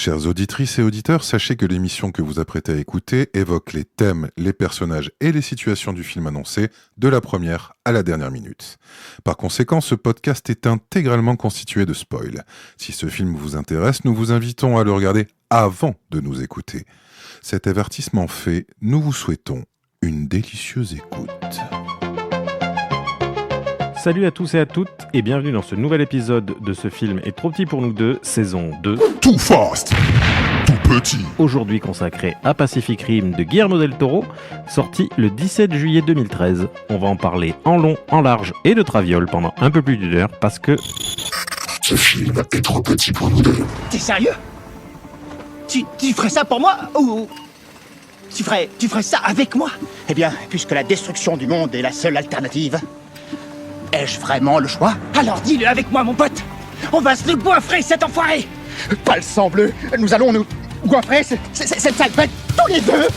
Chères auditrices et auditeurs, sachez que l'émission que vous apprêtez à écouter évoque les thèmes, les personnages et les situations du film annoncé de la première à la dernière minute. Par conséquent, ce podcast est intégralement constitué de spoils. Si ce film vous intéresse, nous vous invitons à le regarder avant de nous écouter. Cet avertissement fait, nous vous souhaitons une délicieuse écoute. Salut à tous et à toutes et bienvenue dans ce nouvel épisode de Ce film est trop petit pour nous deux, saison 2. Too fast, too petit. Aujourd'hui consacré à Pacific Rim de Guillermo del Toro, sorti le 17 juillet 2013. On va en parler en long, en large et de traviole pendant un peu plus d'une heure parce que... Ce film est trop petit pour nous deux. T'es sérieux ? Tu ferais ça pour moi ou... Tu ferais ça avec moi ? Eh bien, puisque la destruction du monde est la seule alternative... Ai-je vraiment le choix ? Alors dis-le avec moi, mon pote. On va se le goinfrer, cet enfoiré. Pas le sang bleu. Nous allons nous goinfrer cette sale bête tous les deux.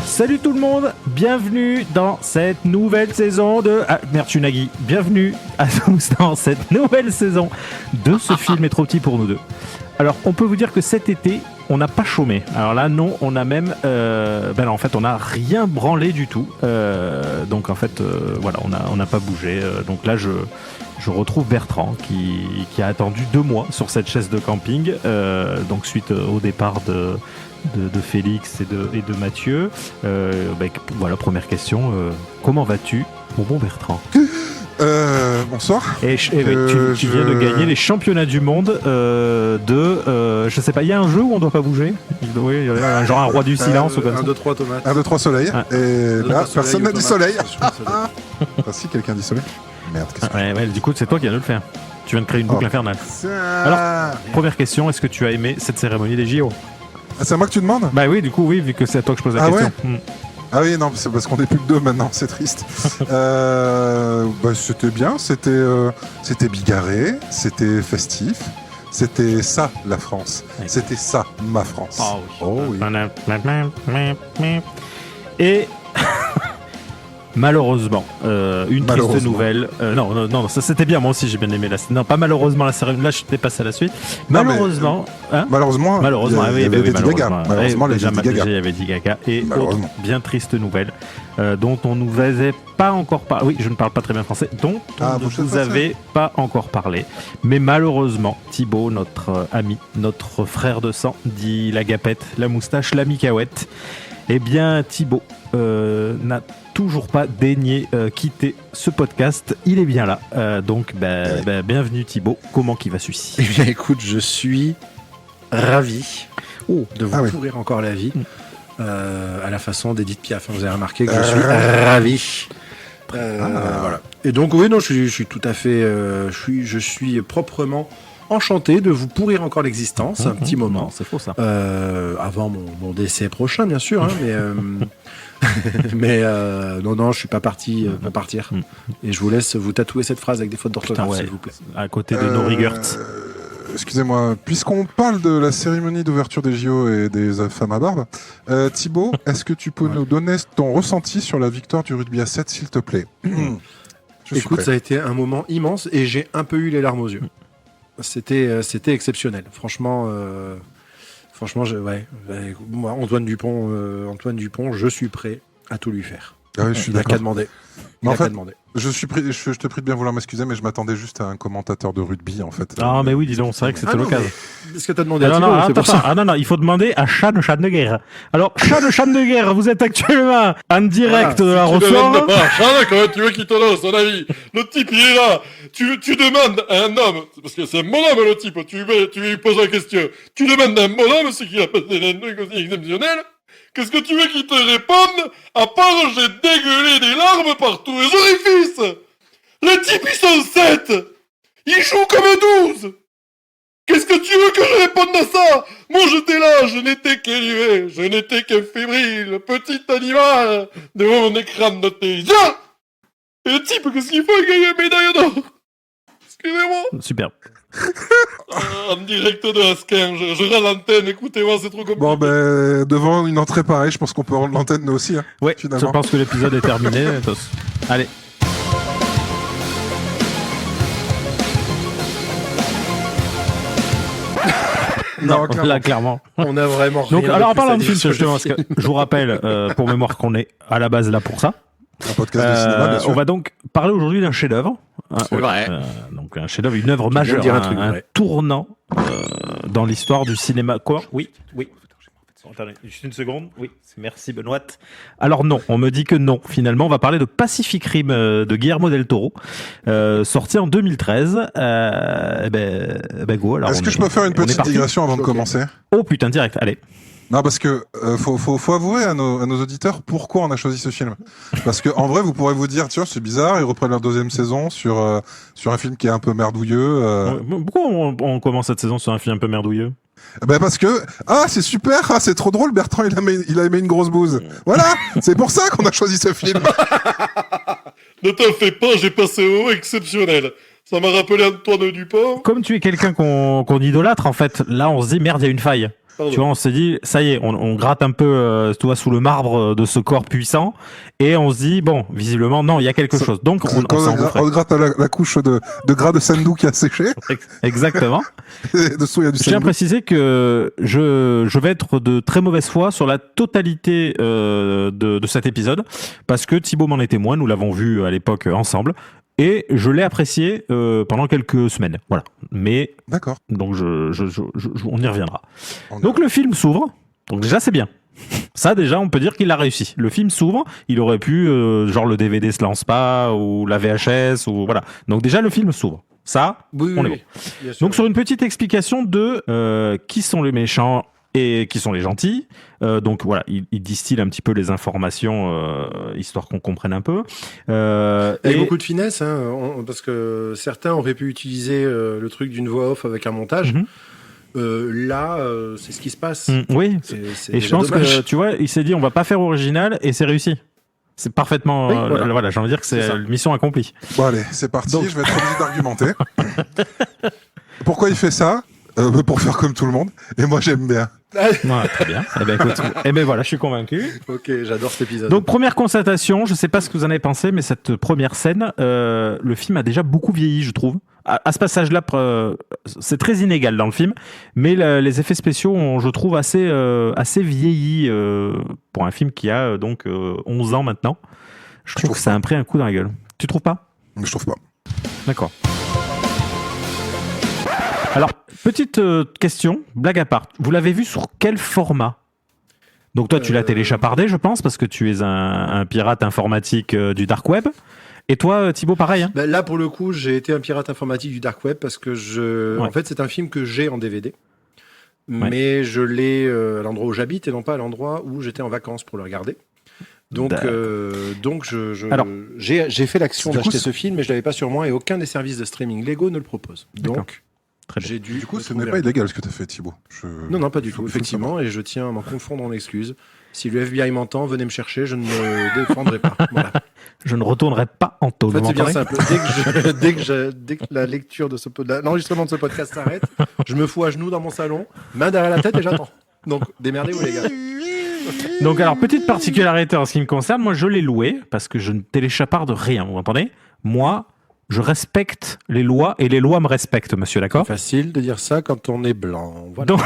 Salut tout le monde, bienvenue dans cette nouvelle saison de... Ah merde, Tsunagi, bienvenue à tous dans cette nouvelle saison de Ce film est trop petit pour nous deux. Alors, on peut vous dire que cet été, on n'a pas chômé. Alors là, non, on a même... non, en fait, on n'a rien branlé du tout. Donc en fait, voilà, on n'a pas bougé. Donc là, je retrouve Bertrand qui a attendu 2 mois sur cette chaise de camping. Donc suite au départ de Félix et de Mathieu. Voilà, première question. Comment vas-tu, mon bon Bertrand ? Bonsoir. Tu viens de gagner les championnats du monde je sais pas, il y a un jeu où on doit pas bouger ? Oui, il y a genre un roi du silence ou comme ça. 1, 2, 3 tomates. 1, 2, 3 soleil. Ah. Et là, personne n'a dit soleil. Ah. Ah si, quelqu'un dit soleil. Merde, qu'est-ce que Ouais, du coup, c'est toi qui viens de le faire. Tu viens de créer une boucle infernale. Alors, première question, est-ce que tu as aimé cette cérémonie des JO ? Ah, c'est à moi que tu demandes ? Bah oui, du coup, oui, vu que c'est à toi que je pose la Ah question. ouais Ah oui, non, c'est parce qu'on est plus que 2 maintenant, c'est triste. C'était bien, c'était bigarré, c'était festif. C'était ça, la France. Ouais. C'était ça, ma France. Oh oui. Oh oui. Et malheureusement, triste nouvelle. Non, ça c'était bien. Moi aussi, j'ai bien aimé la. Non, pas malheureusement la cérémonie. Là, je t'ai passé à la suite. Malheureusement, Malheureusement, il y avait Lady Gaga. Malheureusement, déjà, Lady Gaga. il y avait Lady Gaga. Et autre bien triste nouvelle dont on nous avait pas encore parlé. Oui, je ne parle pas très bien français. Dont on ne vous avait pas encore parlé. Mais malheureusement, Thibaut, notre ami, notre frère de sang, dit la gapette, la moustache, la micaouette. Eh bien, Thibaut n'a toujours pas daigné quitter ce podcast. Il est bien là. Donc, bienvenue Thibaut. Comment qu'il va celui-ci ? Eh bien, écoute, je suis ravi de vous pourrir encore la vie à la façon d'Edith Piaf. Vous avez remarqué que je suis ravi. Voilà. Et donc, oui, non, je suis tout à fait... je suis proprement enchanté de vous pourrir encore l'existence un petit moment. Non, c'est faux ça. Avant mon décès prochain, bien sûr. Hein, mais non, je suis pas parti, pas partir. Et je vous laisse vous tatouer cette phrase avec des fautes d'orthographe, s'il vous plaît. À côté de nos rigueurs. Excusez-moi, puisqu'on parle de la cérémonie d'ouverture des JO et des femmes à barbe, Thibaut, est-ce que tu peux nous donner ton ressenti sur la victoire du rugby à 7, s'il te plaît ? Écoute, ça a été un moment immense et j'ai un peu eu les larmes aux yeux. C'était exceptionnel. Franchement, moi, Antoine Dupont, je suis prêt à tout lui faire. Ah oui, je suis Il n'a d'accord. qu'à demander. Je te prie de bien vouloir m'excuser, mais je m'attendais juste à un commentateur de rugby, en fait. Ah, mais oui, dis donc, c'est vrai que c'était l'occasion. Est-ce que t'as demandé à Thibaut, c'est pour ça. Non, il faut demander à Chan de Guerre. Alors, Chan de Guerre, vous êtes actuellement en direct de la ressort. Comment tu veux qu'il te donne son avis ? Le type, il est là. Tu demandes à un homme, parce que c'est un bonhomme, le type, tu lui poses la question. Tu demandes à un bonhomme, ce qu'il a passé un truc aussi exceptionnel. Qu'est-ce que tu veux qu'il te réponde, à part j'ai dégueulé des larmes par tous les orifices ? Les types, ils sont 7 ! Ils jouent comme 12 ! Qu'est-ce que tu veux que je réponde à ça ? Moi, j'étais là, je n'étais qu'élevé, je n'étais qu'un fébrile, petit animal devant mon écran de télévision. Et le type, qu'est-ce qu'il faut ? Il gagne une médaille d'or. Excusez-moi. Super. En direct de Asquin, je rends l'antenne, écoutez-moi, c'est trop compliqué. Bon, ben, devant une entrée pareille, je pense qu'on peut rendre l'antenne nous aussi. Hein, Ouais, finalement. je pense que l'épisode est terminé. Tos. Allez. Non, clairement. Là, clairement. On a vraiment rien. Donc, alors, en plus à parlant de dire film, sur le justement, parce que je vous rappelle, pour mémoire, qu'on est à la base là pour ça. Un podcast de cinéma, bien sûr. On va donc parler aujourd'hui d'un chef-d'œuvre. C'est vrai. Donc, un chef-d'œuvre, une œuvre viens de majeure, dire un truc vrai. tournant dans l'histoire du cinéma. Quoi ? Oui. Attendez, juste une seconde. Oui, merci Benoît. Alors non, on me dit que non. Finalement, on va parler de Pacific Rim de Guillermo del Toro, sorti en 2013. Go. Alors, Est-ce que je peux faire une on est petite parti. digression avant de Ok. commencer? Oh putain, direct. Allez. Non, parce que faut avouer à nos auditeurs pourquoi on a choisi ce film. Parce que en vrai, vous pourrez vous dire, tiens, c'est bizarre, ils reprennent leur deuxième saison sur un film qui est un peu merdouilleux. Pourquoi on commence cette saison sur un film un peu merdouilleux ? Ben parce que c'est super, c'est trop drôle. Bertrand, il a aimé une grosse bouse. Voilà, c'est pour ça qu'on a choisi ce film. Ne t'en fais pas, j'ai passé au haut exceptionnel. Ça m'a rappelé Antoine Dupont. Comme tu es quelqu'un qu'on idolâtre, en fait, là, on se dit merde, il y a une faille. Pardon. Tu vois, on s'est dit, ça y est, on gratte un peu, tu vois, sous le marbre de ce corps puissant, et on se dit, bon, visiblement, non, il y a quelque chose. Donc, on s'engouffre. On gratte la couche de gras de sandou qui a séché. Exactement. Et dessous, il y a du Je tiens à sandou. préciser que je vais être de très mauvaise foi sur la totalité de cet épisode, parce que Thibaut m'en est témoin, nous l'avons vu à l'époque ensemble, et je l'ai apprécié pendant quelques semaines. Voilà. Mais, D'accord. donc, on y reviendra. Donc le film s'ouvre, donc déjà c'est bien. Ça déjà on peut dire qu'il a réussi. Le film s'ouvre, il aurait pu, genre le DVD se lance pas, ou la VHS, ou voilà. Donc déjà le film s'ouvre. Ça, Oui, on est bon. bien sûr. Donc sur une petite explication de qui sont les méchants et qui sont les gentils. Donc voilà, il distille un petit peu les informations, histoire qu'on comprenne un peu. Avec beaucoup de finesse, hein, parce que certains auraient pu utiliser le truc d'une voix off avec un montage. Mhm. Là, c'est ce qui se passe. Oui, C'est et je déjà pense dommage. que, tu vois, il s'est dit, on va pas faire original, et c'est réussi. C'est parfaitement... Oui, voilà. j'ai envie de dire que c'est C'est ça. mission accomplie. Bon allez, c'est parti. Donc- Je vais être obligé d'argumenter. Pourquoi il fait ça? Pour faire comme tout le monde. Et moi, j'aime bien. Voilà, très bien. Eh ben écoute, voilà, je suis convaincu. Ok, j'adore cet épisode. Donc première constatation, je sais pas ce que vous en avez pensé, mais cette première scène, le film a déjà beaucoup vieilli, je trouve. À ce passage-là, c'est très inégal dans le film, mais les effets spéciaux ont, je trouve, assez vieilli pour un film qui a donc 11 ans maintenant. Je trouve que ça a pris un coup dans la gueule. Tu trouves pas ? Mais je trouve pas. D'accord. Alors, petite question, blague à part. Vous l'avez vu sur quel format ? Donc toi, tu l'as téléchapardé, je pense, parce que tu es un pirate informatique du dark web. Et toi, Thibaut, pareil, hein ? Là, pour le coup, j'ai été un pirate informatique du dark web parce que en fait, c'est un film que j'ai en DVD. Ouais. Mais je l'ai à l'endroit où j'habite et non pas à l'endroit où j'étais en vacances pour le regarder. Donc Alors, j'ai fait l'action du coup, d'acheter c'est- ce film, mais je l'avais pas sur moi et aucun des services de streaming légaux ne le propose. D'accord. Donc, Très bien. j'ai dû. Du coup, le ce n'est trouver. pas illégal ce que tu as fait, Thibaut. Non, non, pas du Faut- tout, faut le effectivement, et je tiens à m'en confondre en excuses. Si le FBI m'entend, venez me chercher, je ne me défendrai pas. Voilà. Je ne retournerai pas en taux. En fait, vous c'est bien m'entendez ? simple. Dès que la lecture de l'enregistrement de ce podcast s'arrête, je me fous à genoux dans mon salon, main derrière la tête et j'attends. Donc, démerdez-vous, les gars. Donc alors, petite particularité en ce qui me concerne, moi je l'ai loué, parce que je ne téléchaparde rien, vous entendez ? Moi, je respecte les lois, et les lois me respectent, monsieur, d'accord ? Facile de dire ça quand on est blanc. Voilà. Donc,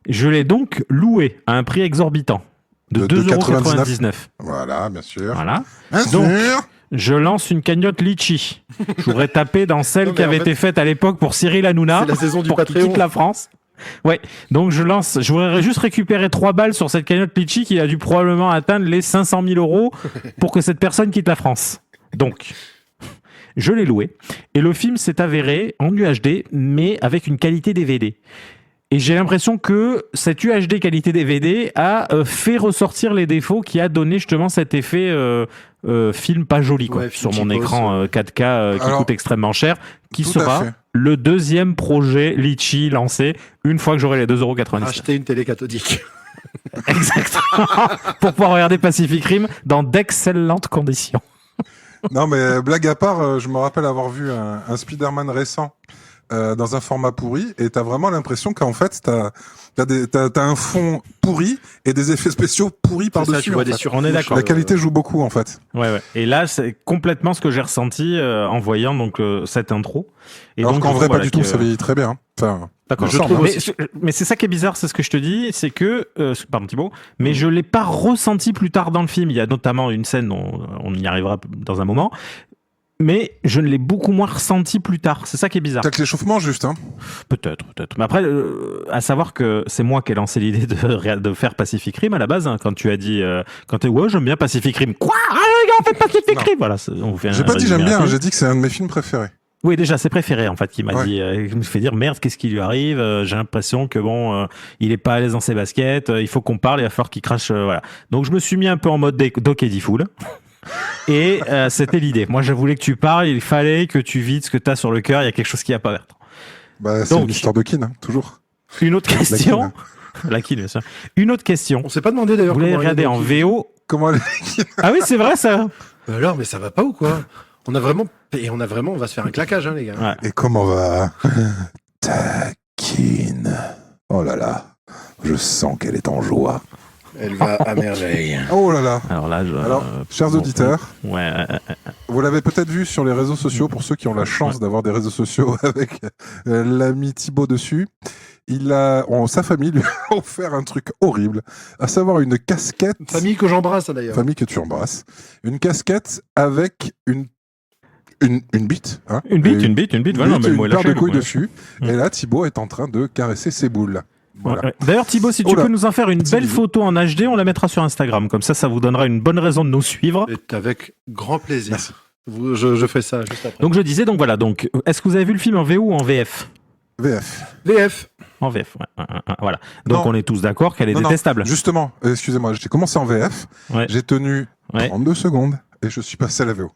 je l'ai donc loué à un prix exorbitant de De 2,99 €. Voilà, bien sûr. Voilà. Bien Donc, sûr. Je lance une cagnotte litchi. Je voudrais taper dans celle Non, mais qui en avait fait, été faite à l'époque pour Cyril Hanouna, c'est la saison du pour qu'il Patreon. quitte la France. Ouais, donc je voudrais juste récupérer 3 balles sur cette cagnotte litchi qui a dû probablement atteindre les 500 000 € pour que cette personne quitte la France. Donc, je l'ai loué. Et le film s'est avéré en UHD, mais avec une qualité DVD. Et j'ai l'impression que cette UHD qualité DVD a fait ressortir les défauts qui a donné justement cet effet film pas joli quoi, Ouais, sur film mon cheapos, écran 4K qui Alors, coûte extrêmement cher, qui tout à sera fait. le deuxième projet Litchi lancé une fois que j'aurai les 2,97 €. Acheter une télé cathodique. Exactement. Pour pouvoir regarder Pacific Rim dans d'excellentes conditions. Non, mais blague à part, je me rappelle avoir vu un Spider-Man récent dans un format pourri, et t'as vraiment l'impression qu'en fait, t'as un fond pourri et des effets spéciaux pourris par-dessus. On est d'accord. La qualité joue beaucoup, en fait. Ouais. Et là, c'est complètement ce que j'ai ressenti en voyant donc cette intro. Et Alors donc, qu'en je vrai, trouve, pas du tout, ça vieillit très bien. Enfin, d'accord, je trouve mais c'est ça qui est bizarre, c'est ce que je te dis, c'est que, pardon Thibaut, mais je l'ai pas ressenti plus tard dans le film. Il y a notamment une scène, on y arrivera dans un moment, mais je ne l'ai beaucoup moins ressenti plus tard. C'est ça qui est bizarre. T'as que l'échauffement juste, hein. Peut-être. Mais après, à savoir que c'est moi qui ai lancé l'idée de faire Pacific Rim à la base, hein, quand tu as dit, ouais, j'aime bien Pacific Rim. Quoi? Ah, les gars, on fait Pacific Rim! Voilà, on fait j'ai pas dit j'aime bien, j'ai dit que c'est un de mes films préférés. Oui, déjà, c'est préféré, en fait, qui m'a dit, qui me fait dire, merde, qu'est-ce qui lui arrive? J'ai l'impression que il est pas à l'aise dans ses baskets, il faut qu'on parle, il va falloir qu'il crache, voilà. Donc, je me suis mis un peu en mode Doc Eddie Fool. Et, c'était l'idée. Moi, je voulais que tu parles, il fallait que tu vides ce que t'as sur le cœur, il y a quelque chose qui a pas l'air. Bah, c'est une histoire de kin, hein, toujours. Une autre question. La kin, bien sûr. Une autre question. On s'est pas demandé d'ailleurs. Vous l'avez regardé en VO? Comment les Ah oui, c'est vrai, ça. Alors, mais ça va pas ou quoi? On va se faire un claquage, hein, les gars. Ouais. Et comment va Taquine? Oh là là, je sens qu'elle est en joie. Elle va à merveille. Oh là là. Alors là, Chers auditeurs, vous l'avez peut-être vu sur les réseaux sociaux, pour ceux qui ont la chance d'avoir des réseaux sociaux avec l'ami Thibaut dessus. Sa famille lui a offert un truc horrible, à savoir une casquette. Famille que j'embrasse, d'ailleurs. Famille que tu embrasses. Une casquette avec une bite, hein. Une bite, voilà, une paire de couilles ouais. dessus. Et là, Thibaut est en train de caresser ses boules. Voilà. Ouais. D'ailleurs, Thibaut, si tu peux nous en faire une belle photo en HD, on la mettra sur Instagram. Comme ça vous donnera une bonne raison de nous suivre. Et avec grand plaisir. Merci. Je fais ça juste après. Donc, je disais, donc, est-ce que vous avez vu le film en VO ou en VF? VF. En VF, voilà. Donc, non. on est tous d'accord qu'elle est détestable. Non, justement, excusez-moi, j'ai commencé en VF, j'ai tenu 32 secondes et je suis passé à la VO.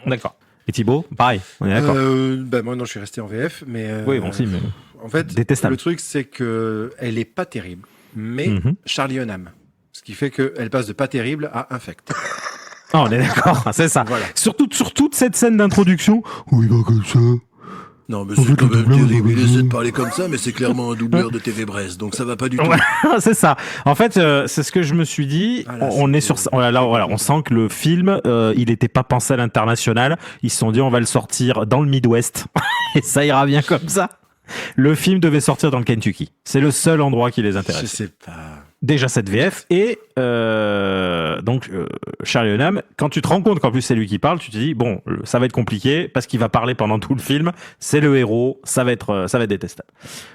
D'accord. Et Thibaut, pareil, on est d'accord. Moi, non, je suis resté en VF, mais. Oui, bon, si, mais. En fait, détestable. Le truc, c'est que elle est pas terrible, mais Charlie Hunnam. Ce qui fait qu'elle passe de pas terrible à infect. Oh, on est d'accord, c'est ça. Voilà. Sur toute cette scène d'introduction, où il va comme ça. Non, mais c'est quand même terrible. Il essaie de parler comme ça, mais c'est clairement un doubleur de TV Brest, donc ça va pas du tout. C'est ça. En fait, c'est ce que je me suis dit. Voilà, on est sur ça. Voilà, on sent que le film, il était pas pensé à l'international. Ils se sont dit, on va le sortir dans le Midwest. Et ça ira bien comme ça. Le film devait sortir dans le Kentucky. C'est le seul endroit qui les intéresse. Je sais pas. Déjà cette VF et donc Charlie Hunnam, quand tu te rends compte qu'en plus c'est lui qui parle, tu te dis bon, ça va être compliqué parce qu'il va parler pendant tout le film, c'est le héros, ça va être détestable.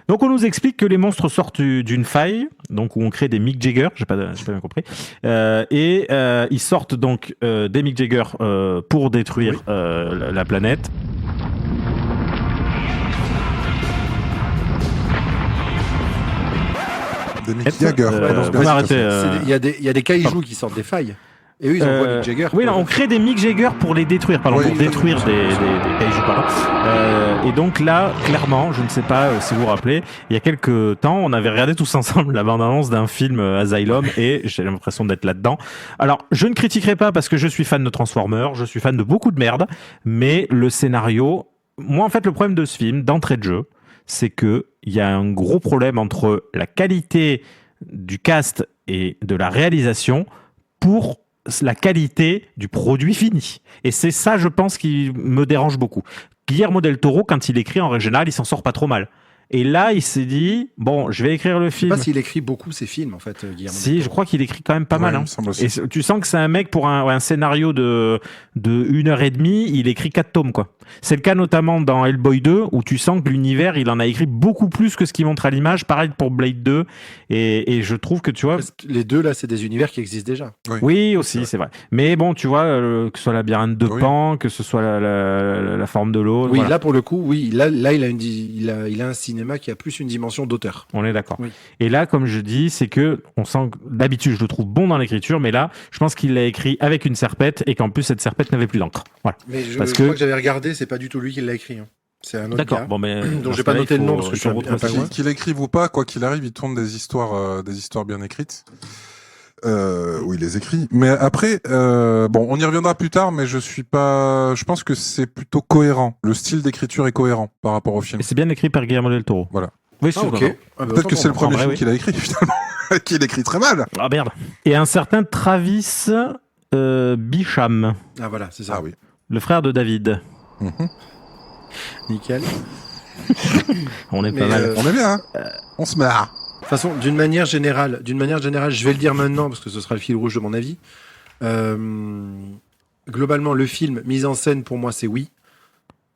Donc on nous explique que les monstres sortent d'une faille, donc où on crée des Mick Jagger, j'ai pas bien compris, et ils sortent donc des Mick Jagger pour détruire la planète. Des Mick Jagger. Il y a des kaijus qui sortent des failles. Et eux, ils envoient Mick Jagger. Oui, on crée des Mick Jagger pour les détruire, pour détruire des kaijus, et donc là, clairement, je ne sais pas si vous vous rappelez, il y a quelques temps, on avait regardé tous ensemble la bande-annonce d'un film Asylum et j'ai l'impression d'être là-dedans. Alors, je ne critiquerai pas parce que je suis fan de Transformers, je suis fan de beaucoup de merde, mais le scénario, moi en fait, le problème de ce film, d'entrée de jeu, c'est que il y a un gros problème entre la qualité du cast et de la réalisation pour la qualité du produit fini. Et c'est ça, je pense, qui me dérange beaucoup. Guillermo del Toro, quand il écrit en règle générale, il s'en sort pas trop mal. Et là, il s'est dit, bon, je vais écrire le film. Je sais pas s'il écrit beaucoup ses films, en fait, Guillermo. Si, je crois qu'il écrit quand même pas mal. Hein. Et tu sens que c'est un mec, pour un scénario de 1h30, il écrit 4 tomes, quoi. C'est le cas notamment dans Hellboy 2, où tu sens que l'univers, il en a écrit beaucoup plus que ce qu'il montre à l'image. Pareil pour Blade 2. Et je trouve que, tu vois... Les deux, là, c'est des univers qui existent déjà. Oui aussi, c'est vrai. Mais bon, tu vois, que ce soit la labyrinthe de Pan, que ce soit la forme de l'eau. Oui, voilà. Là, pour le coup, oui. Là, il a un cinéma qui a plus une dimension d'auteur. On est d'accord. Oui. Et là, comme je dis, c'est que on sent que d'habitude, je le trouve bon dans l'écriture, mais là, je pense qu'il l'a écrit avec une serpette et qu'en plus, cette serpette n'avait plus d'encre. Voilà. Mais je crois que j'avais regardé, c'est pas du tout lui qui l'a écrit. Hein. C'est un autre gars. Bon, mais dont j'ai pas noté le nom parce que je suis un qu'il écrive ou pas, quoi qu'il arrive, il tourne des histoires bien écrites. où il les écrit. Mais après, bon, on y reviendra plus tard, mais je pense que c'est plutôt cohérent. Le style d'écriture est cohérent par rapport au film. Et c'est bien écrit par Guillermo del Toro. Voilà. Oui, c'est ok. Peut-être que c'est le premier film oui. qu'il a écrit, finalement. Qu'il écrit très mal. Ah merde. Et un certain Travis Bicham, Ah voilà, c'est ça. Ah oui. le frère de David. Mhm. Nickel. On est Mais, pas mal. On est bien, hein On se marre. De toute façon, d'une manière générale, je vais le dire maintenant parce que ce sera le fil rouge de mon avis. Globalement, le film, mise en scène, pour moi, c'est oui.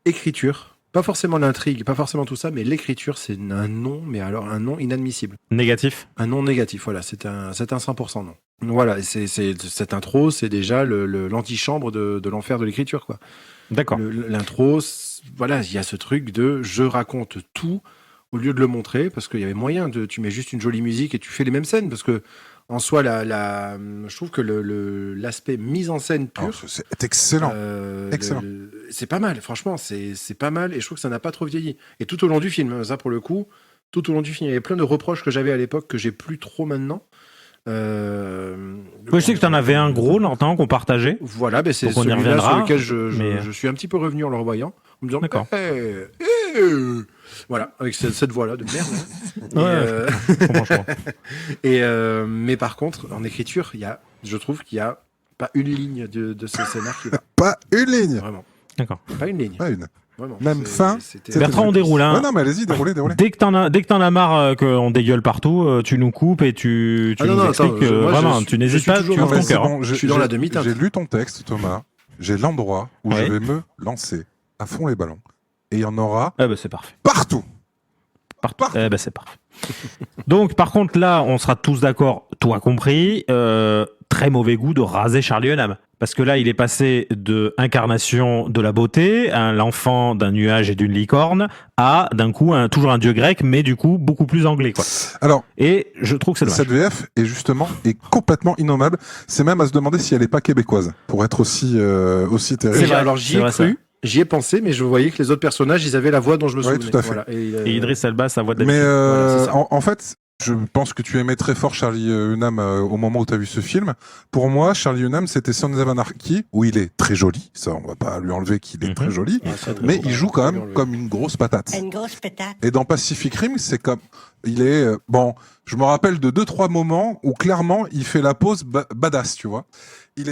Écriture, pas forcément l'intrigue, pas forcément tout ça, mais l'écriture, c'est un non, mais alors un non inadmissible. Négatif. Un non négatif, voilà, c'est un 100% non. Voilà, et cette intro, c'est déjà l'antichambre de l'enfer de l'écriture, quoi. D'accord. L'intro, voilà, il y a ce truc de je raconte tout au lieu de le montrer, parce qu'il y avait moyen tu mets juste une jolie musique et tu fais les mêmes scènes, parce que en soi, je trouve que l'aspect mise en scène pure, C'est excellent. Excellent. c'est pas mal, franchement, c'est pas mal, et je trouve que ça n'a pas trop vieilli. Et tout au long du film, ça pour le coup, tout au long du film, il y avait plein de reproches que j'avais à l'époque que j'ai plus trop maintenant. Je sais que tu en avais un gros longtemps qu'on partageait. Voilà, ben c'est Donc on y celui-là reviendra, sur lequel mais- je suis un petit peu revenu en le revoyant, en me disant, D'accord. voilà, avec cette voix-là de merde. Hein. Ouais, je comprends. Mais par contre, en écriture, je trouve qu'il y a pas une ligne de ce scénar qui va. Pas une ligne. Vraiment. D'accord. Pas une ligne. Pas une. Vraiment. Même fin, c'était- Bertrand, on déroule. Hein. Ouais, non, mais allez-y, déroulez. Dès que t'en as marre qu'on dégueule partout, tu nous coupes et tu Ah non, nous non, expliques. attends, moi, vraiment, je suis- tu je n'hésites suis pas, toujours tu dans ouvres le- ton c'est cœur. bon, Je suis dans la demi-teinte. J'ai lu ton texte, Thomas. J'ai l'endroit où Ouais. je vais me lancer à fond les ballons. Et il y en aura Ah bah c'est parfait. partout. Partout. Eh ben c'est parfait. Donc par contre là, on sera tous d'accord, toi compris, très mauvais goût de raser Charlie Hunnam. Parce que là, il est passé de incarnation de la beauté, à l'enfant d'un nuage et d'une licorne, à d'un coup toujours un dieu grec, mais du coup beaucoup plus anglais, quoi. Alors, Et je trouve que c'est dommage. cette VF est complètement innommable. C'est même à se demander si elle n'est pas québécoise pour être aussi terrible. C'est vrai, Alors j'y c'est ai vrai, cru, j'y ai pensé, mais je voyais que les autres personnages, ils avaient la voix dont je me Ouais, souvenais. tout à fait. Voilà. Et Idris Elba, sa voix de Mais Voilà, c'est ça. en fait, je pense que tu aimais très fort Charlie Hunnam au moment où tu as vu ce film. Pour moi, Charlie Hunnam, c'était Sons of Anarchy, où il est très joli. Ça, on va pas lui enlever qu'il est Mhm. très joli. Ah, ça, Mais très il joue quand bien même le- comme une grosse patate. Une grosse pétate. Et dans Pacific Rim, c'est comme... Il est... bon, je me rappelle de 2-3 moments où clairement, il fait la pose badass, tu vois.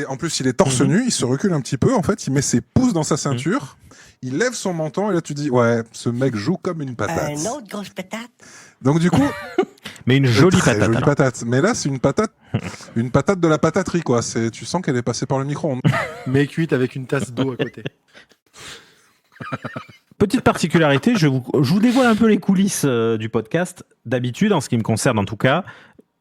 En plus, il est torse nu, il se recule un petit peu. En fait, il met ses pouces dans sa ceinture. Il lève son menton et là, tu dis, ouais, ce mec joue comme une patate. Une autre grosse pétate. Donc du coup... Mais une jolie très patate. jolie alors. patate. Mais là, c'est une patate de la pataterie, quoi. Tu sens qu'elle est passée par le micro-ondes. Mais cuite avec une tasse d'eau à côté. Petite particularité, je vous dévoile un peu les coulisses du podcast. D'habitude, en ce qui me concerne en tout cas,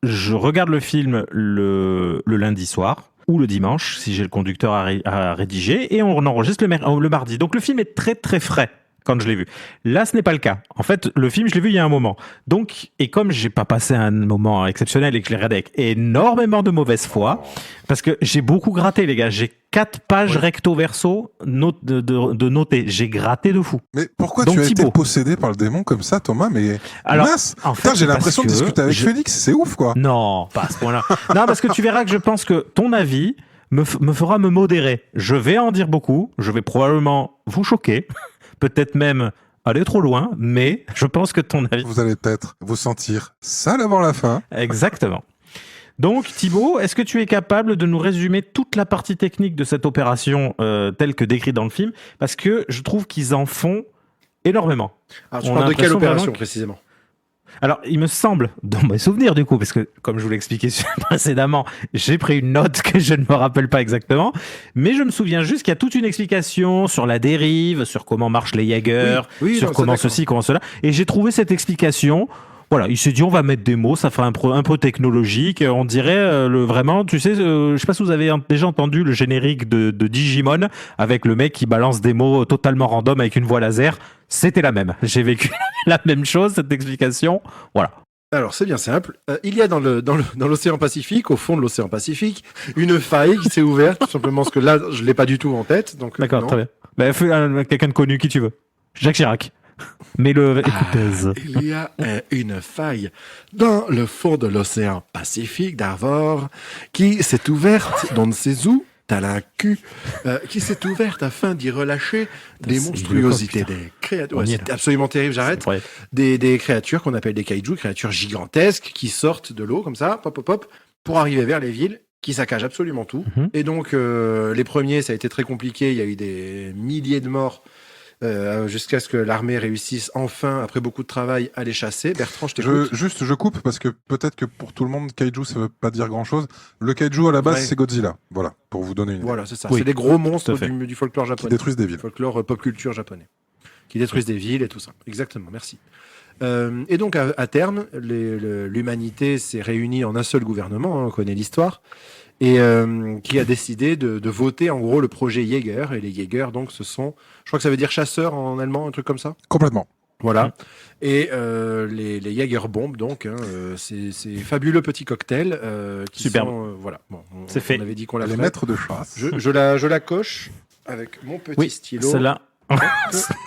je regarde le film le lundi soir ou le dimanche, si j'ai le conducteur à rédiger, et on enregistre le mardi. Donc le film est très très frais quand je l'ai vu. Là, ce n'est pas le cas. En fait, le film, je l'ai vu il y a un moment. Donc, et comme j'ai pas passé un moment exceptionnel et que je l'ai regardé avec énormément de mauvaise foi, parce que j'ai beaucoup gratté, les gars. J'ai 4 pages recto verso de noter. J'ai gratté de fou. Mais pourquoi Donc, tu as été Thibaut. possédé par le démon comme ça, Thomas? Mais Alors, mince. en fait, Putain, j'ai c'est l'impression de parce que discuter avec je- Félix. C'est ouf, quoi. Non, pas à ce point-là. Non, parce que tu verras que je pense que ton avis me fera me modérer. Je vais en dire beaucoup. Je vais probablement vous choquer. Peut-être même aller trop loin. Mais je pense que ton avis... Vous allez peut-être vous sentir sale avant la fin. Exactement. Donc, Thibaut, est-ce que tu es capable de nous résumer toute la partie technique de cette opération telle que décrite dans le film? Parce que je trouve qu'ils en font énormément. Alors, tu On parles a de quelle l'impression opération vraiment que- précisément? Alors, il me semble, dans mes souvenirs du coup, parce que comme je vous l'ai expliqué précédemment, j'ai pris une note que je ne me rappelle pas exactement, mais je me souviens juste qu'il y a toute une explication sur la dérive, sur comment marchent les Jaeger, Oui, sur non, ça, comment d'accord. ceci, comment cela, et j'ai trouvé cette explication. Voilà, il s'est dit on va mettre des mots, ça fait un peu technologique, on dirait vraiment, tu sais, je sais pas si vous avez déjà entendu le générique de Digimon avec le mec qui balance des mots totalement random avec une voix laser, c'était la même. J'ai vécu la même chose, cette explication, voilà. Alors, c'est bien simple. Il y a dans l'océan Pacifique, au fond de l'océan Pacifique, une faille qui s'est ouverte, tout simplement parce que là, je l'ai pas du tout en tête. Donc, D'accord, non. très bien. Bah, fais quelqu'un de connu, qui tu veux. Jacques Chirac. Mais écoutez. Il y a une faille dans le fond de l'océan Pacifique d'Arvor qui s'est ouverte, dans ne sait où, t'as la cul, qui s'est ouverte afin d'y relâcher des C'est monstruosités, idiot, des créatures. On Ouais, y est c'est là. absolument terrible, j'arrête. Ouais. Des créatures qu'on appelle des kaiju, créatures gigantesques qui sortent de l'eau comme ça, pop, pop, pop, pour arriver vers les villes, qui saccagent absolument tout. Mhm. Et donc, les premiers, ça a été très compliqué. Il y a eu des milliers de morts jusqu'à ce que l'armée réussisse enfin, après beaucoup de travail, à les chasser. Bertrand, je t'écoute. Je coupe parce que peut-être que pour tout le monde, kaiju, ça veut pas dire grand-chose. Le kaiju, à la base, Ouais. c'est Godzilla. Voilà, pour vous donner une idée. Voilà, c'est ça. Oui, C'est des gros monstres tout à fait. du folklore Qui japonais. détruisent des villes. Folklore pop culture japonais. Qui détruisent des villes et tout ça. Exactement, merci. Et donc, à terme, l'humanité s'est réunie en un seul gouvernement, hein, on connaît l'histoire, et qui a décidé de voter, en gros, le projet Jäger. Et les Jäger, donc, ce sont, je crois que ça veut dire chasseurs en allemand, un truc comme ça. Complètement. Voilà. Et les Jägerbombes, donc, hein, ces fabuleux petits cocktails qui Superbe. sont... voilà. Bon, C'est fait. On avait dit qu'on la Les ferait. maîtres de chasse. Je la coche avec mon petit Oui, stylo. celle-là.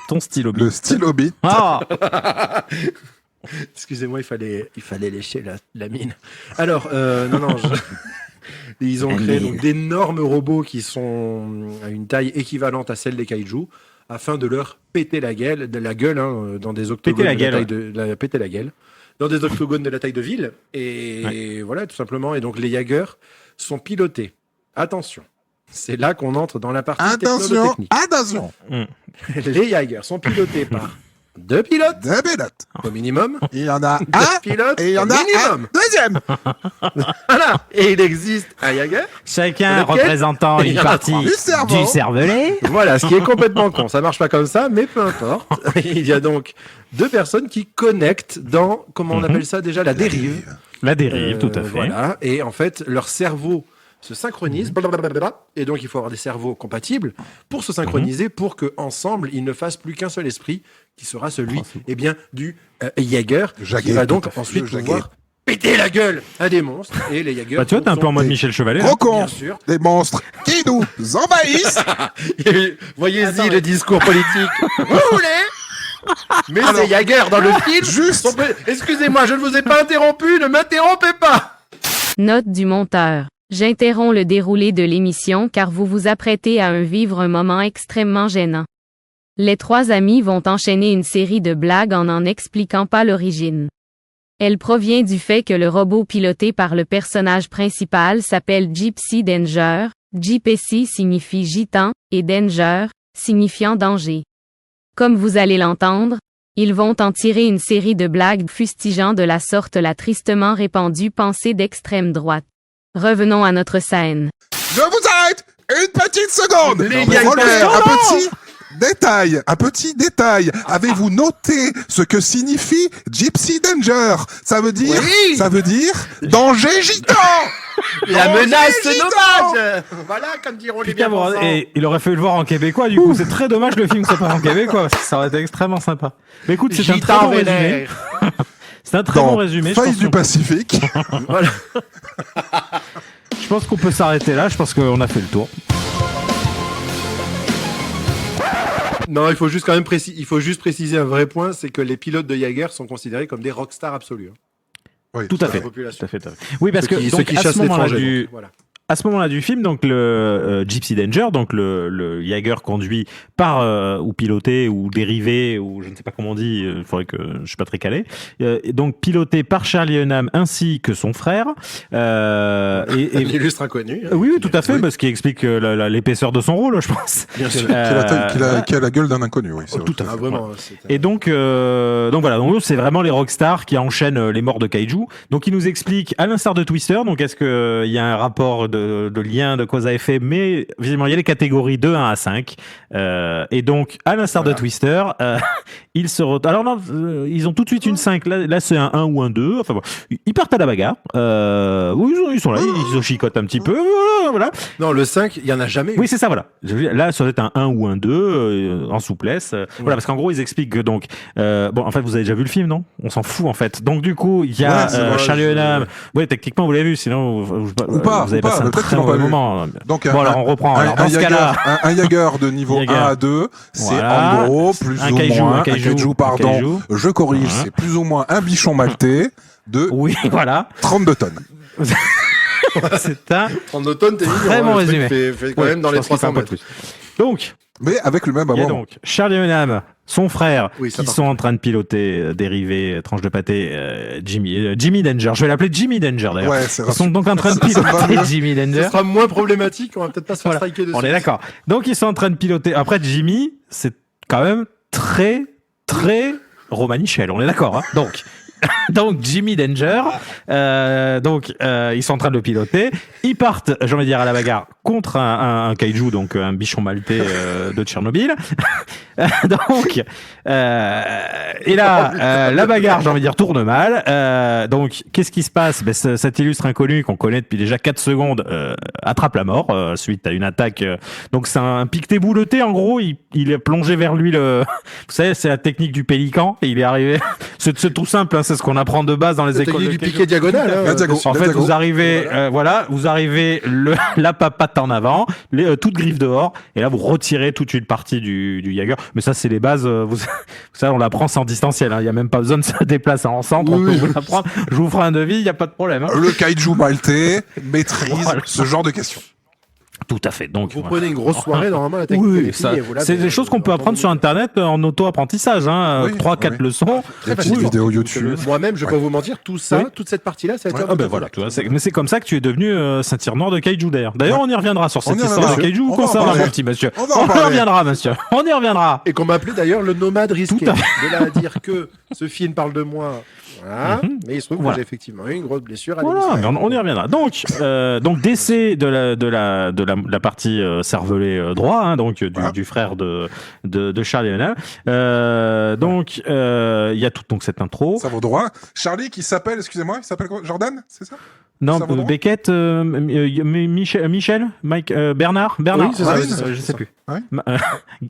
Ton stylo. Le stylo bit. Ah Excusez-moi, il fallait lécher la mine. Alors, non, ils ont créé donc d'énormes robots qui sont à une taille équivalente à celle des kaiju, afin de leur péter la gueule, hein, dans des octogones Péter la gueule, péter la gueule, dans des octogones de la taille de ville. Et voilà, tout simplement. Et donc les Jaegers sont pilotés. Attention, c'est là qu'on entre dans la partie technique. Attention. Les Jaegers sont pilotés par 2 pilotes Des pilotes. au minimum. Il y en a 2 un pilotes et il y en au a minimum. un deuxième. Voilà. Et il existe un Jaeger. Chacun Lequel représentant Il y une en a partie trois. Du cerveau. du cervelet. Voilà, ce qui est complètement con. Ça marche pas comme ça, mais peu importe. Il y a donc 2 personnes qui connectent dans, comment on appelle ça déjà, la dérive. La dérive, tout à fait. Voilà. Et en fait, leur cerveau se synchronise, blablabla, et donc il faut avoir des cerveaux compatibles pour se synchroniser, pour que ensemble ils ne fassent plus qu'un seul esprit, qui sera celui, eh bien, du Jaeger, qui Jaguet, va tout donc à fait, ensuite le Jaguet. pouvoir péter la gueule à des monstres. Et les Jaegers, Bah, tu vois, t'es un peu en mode Michel Chevalet. Gros hein. con. bien sûr. Des monstres qui nous envahissent. Voyez-y le discours politique. Vous voulez Mais ces Jaegers dans le film Juste. sont peu- Excusez-moi, je ne vous ai pas interrompu, ne m'interrompez pas. Note du monteur. J'interromps le déroulé de l'émission car vous vous apprêtez à vivre un moment extrêmement gênant. Les 3 amis vont enchaîner une série de blagues en n'en expliquant pas l'origine. Elle provient du fait que le robot piloté par le personnage principal s'appelle Gypsy Danger. GPC signifie gitan et Danger, signifiant danger. Comme vous allez l'entendre, ils vont en tirer une série de blagues fustigeant de la sorte la tristement répandue pensée d'extrême droite. Revenons à notre scène. Je vous arrête une petite seconde. Les Pour relever Jaegers. un petit détail. Avez-vous noté ce que signifie Gypsy Danger? Ça veut dire danger gitan. La Danger menace gitan. sauvage. Voilà, comme diront les Putain, bon, bien-pensants. et il aurait fallu le voir en québécois, du coup, c'est très dommage que le film soit pas en québécois, parce que ça aurait été extrêmement sympa. Mais écoute, c'est un très Gitan bon résumé. vénère. C'est un très bon Dans résumé. Je Faille pense du qu'on- Pacifique. Voilà. Je pense qu'on peut s'arrêter là, je pense qu'on a fait le tour. Non, il faut juste quand même préciser un vrai point, c'est que les pilotes de Jaeger sont considérés comme des rockstars absolus. hein, Oui, Tout à dans fait. la population. Tout à fait, tout à fait. Oui, parce Ceux que qui donc, à chassent ce moment-là l'étranger. du, donc, voilà. à ce moment-là du film, donc le Gypsy Danger, donc le Jaeger conduit par ou piloté ou dérivé ou je ne sais pas comment on dit, il faudrait que je suis pas très calé. Et donc piloté par Charlie Hunnam ainsi que son frère. L'illustre inconnu. hein. Oui, tout à fait, parce qu'il explique l'épaisseur de son rôle, je pense. Bien sûr. Qui a la gueule d'un inconnu, oui. c'est Tout à vrai. fait. Ah, vraiment, c'est un- Et donc voilà, donc c'est vraiment les rockstars qui enchaînent les morts de kaiju. Donc il nous explique, à l'instar de Twister, donc est-ce qu'il y a un rapport de lien, de cause à effet, mais visiblement il y a les catégories de 1 à 5. Et donc, à l'instar de Twister, ils se alors non, ils ont tout de suite une 5. Là c'est un 1 ou un 2. Enfin bon, ils partent à la bagarre. Oui, ils sont là, ils se chicotent un petit peu. Voilà. Non, le 5, il n'y en a jamais eu. Oui, c'est ça, voilà. Là, ça doit être un 1 ou un 2 en souplesse. Voilà, parce qu'en gros, ils expliquent que donc... bon, en fait, vous avez déjà vu le film, non? On s'en fout, en fait. Donc, du coup, il y a Ouais, c'est vrai, Charlie Hunnam. Oui, techniquement, vous l'avez vu, sinon... Ou pas, vous avez ou pas. passé un peut-être très qu'ils l'ont pas mauvais vu. moment. Donc, Bon, alors on reprend. Alors, dans ce cas-là, un Jaeger de niveau Jaeger. 1 à 2, c'est Voilà. en gros plus Un ou kaiju, moins un kaiju, pardon. un kaiju. Je corrige, Voilà. c'est plus ou moins un bichon maltais de oui, voilà. 32 tonnes. C'est un. En automne, t'es Très mignon. bon Le truc résumé. fait quand Ouais, même dans je les pense qu'il fait 300 un peu mètres. plus. Donc, Mais avec le même il y a abonnement. donc Charlie Hunnam, son frère, Oui, ça, qui par sont en train de piloter dérivé, tranche de pâté, Jimmy Danger. Je vais l'appeler Jimmy Danger d'ailleurs. Ouais, c'est Ils sont donc en train de Ça va piloter mieux. Jimmy Danger. Ce sera moins problématique, on va peut-être pas se faire Voilà. striker dessus. On est d'accord. Donc ils sont en train de piloter. Après Jimmy, c'est quand même très Romanichel. On est d'accord. Hein donc Jimmy Danger. Ils sont en train de le piloter. Ils partent, j'ai envie de dire, à la bagarre contre un kaiju, donc un bichon maltais de Tchernobyl. Et là, la bagarre, j'ai envie de dire, tourne mal. Donc, qu'est-ce qui se passe? Cet illustre inconnu qu'on connaît depuis déjà 4 secondes attrape la mort suite à une attaque. Donc, c'est un piqueté bouleté. En gros, il est plongé vers lui. Vous savez, c'est la technique du pélican. Et il est arrivé. C'est tout simple. Hein, c'est ce qu'on apprend de base dans les écoles. Du de piqué diagonal. La diago. En La fait, diago. vous arrivez, vous arrivez la papate en avant, toute griffe dehors, et là vous retirez toute une partie du Jaeger. Mais ça, c'est les bases. Ça, on l'apprend sans distanciel. Il y a même pas besoin de se déplacer en centre. On peut vous l'apprendre. Je vous ferai un devis, il y a pas de problème. Hein. Le kaiju maltais maîtrise Voilà. ce genre de questions. Tout à fait. Donc, Vous prenez une grosse soirée, normalement, la technique. oui, ça, c'est des choses qu'on peut apprendre sur Internet en auto-apprentissage. Hein, Oui, 3-4 oui. leçons. Des petites vidéos YouTube. Moi-même, je peux vous mentir, tout ça, Oui. toute cette partie-là, ça a été Ouais. un Ah ben peu voilà, tu vois, mais c'est comme ça que tu es devenu ceinture noire de kaiju d'ailleurs. D'ailleurs, Ouais. on y reviendra sur cette On y histoire de reviendra. kaiju On va en concernant parler. mon petit monsieur. On va en y parler. reviendra, monsieur. On y reviendra. Et qu'on m'a appelé d'ailleurs le nomade risqué. Tout à De là à dire que ce film parle de moi. Voilà. Mais il se trouve que Voilà. j'ai effectivement eu une grosse blessure à Voilà, l'émission. mais on y reviendra. Donc décès de la partie cervelet droit, hein, donc du frère de Charlie Hunnam. Il y a toute donc cette intro. Ça vaut droit. Charlie qui s'appelle, excusez-moi, il s'appelle quoi? Jordan, c'est ça? Non, ça vaut droit Beckett, Michel, Mike, Bernard, Oui, c'est ça, oui, c'est ça, je c'est sais ça. plus. Ouais.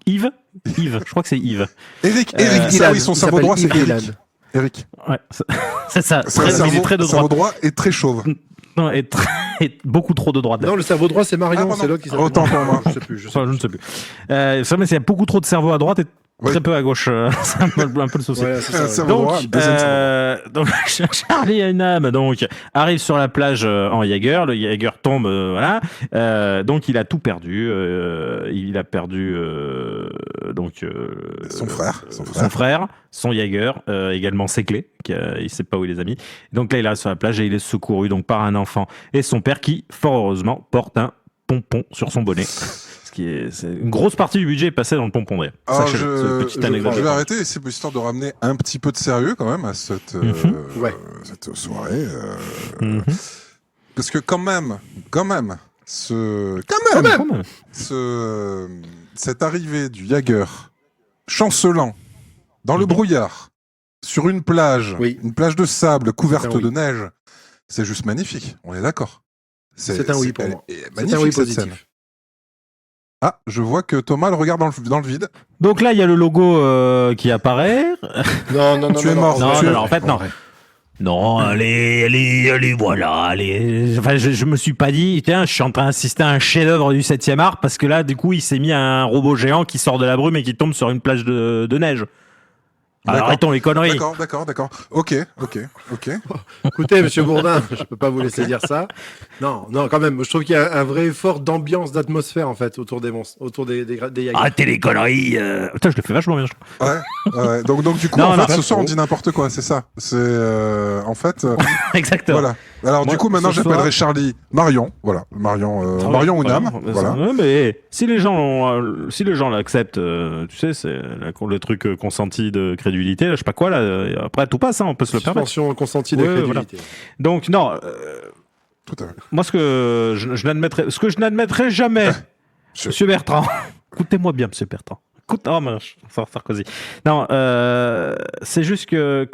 Yves, je crois que c'est Yves. Eric, Dylan. ça oui, son Il cerveau droit, c'est s'appelle Yves Eric. Dylan. Eric. Ouais, c'est ça. C'est un Très, il est très de cerveau droite. droit et très chauve. Non, et beaucoup trop de droite. Non, le cerveau droit, c'est Marion, pardon. c'est l'autre qui s'appelle. Autant pour moi. Je sais plus. Enfin, je ne sais plus. C'est vrai, mais il y a beaucoup trop de cerveau à droite et Oui. très peu à gauche. C'est un peu le souci. Voilà, c'est Un ça. cerveau Donc, droit, deuxième cerveau donc Charlie Hunnam donc arrive sur la plage en Jaeger. Le Jaeger tombe, voilà. Donc il a tout perdu. Il a perdu Son frère. son frère, son Jaeger, également ses clés. Il sait pas où il les a mis. Donc là il est sur la plage et il est secouru donc par un enfant et son père qui fort heureusement porte un pompon sur son bonnet. C'est une grosse partie du budget est passée dans le pompon d'ailleurs. Alors, Sachez-le, cette petite anecdote. je vais arrêter ici histoire de ramener un petit peu de sérieux quand même à cette, Ouais. cette soirée. Mhm. Parce que quand même, cette arrivée du Jaeger chancelant dans le brouillard sur une plage, Oui. une plage de sable couverte C'est un oui. de neige, c'est juste magnifique. On est d'accord. C'est un oui pour moi. elle est C'est magnifique un oui cette positif. scène. Ah, je vois que Thomas le regarde dans le vide. Donc là, il y a le logo qui apparaît. Non, Tu es mort. Non, tu es- en fait, non. Non, allez, voilà, allez. Enfin, je me suis pas dit, tiens, je suis en train d'assister à un chef-d'œuvre du 7e art parce que là, du coup, il s'est mis à un robot géant qui sort de la brume et qui tombe sur une plage de neige. Alors, D'accord. arrêtons les conneries. D'accord. Ok. Écoutez, monsieur Bourdin, je peux pas vous laisser dire ça. Non, quand même, je trouve qu'il y a un vrai effort d'ambiance, d'atmosphère, en fait, autour des monstres, autour des Jaegers. Arrêtez les conneries. Putain, je le fais vachement bien, je trouve. Ouais. Donc du coup, Non, en non, fait, ce soir, on oh. dit n'importe quoi, c'est ça. C'est en fait, Exactement. voilà. Alors Moi, du coup, maintenant, ce soir- j'appellerai Charlie Marion. Voilà, Marion Hunnam. Voilà. Ouais, mais si les gens l'acceptent, tu sais, c'est le truc consenti de crédulité, là, je sais pas quoi, là, après tout passe, hein, on peut se le permettre. Suspension consentie de Ouais, crédulité. Donc, non, Tout à fait. moi, ce que je n'admettrai jamais, Monsieur Bertrand, écoutez-moi bien, Monsieur Bertrand. Oh, mince, Sarkozy. Non, c'est juste que,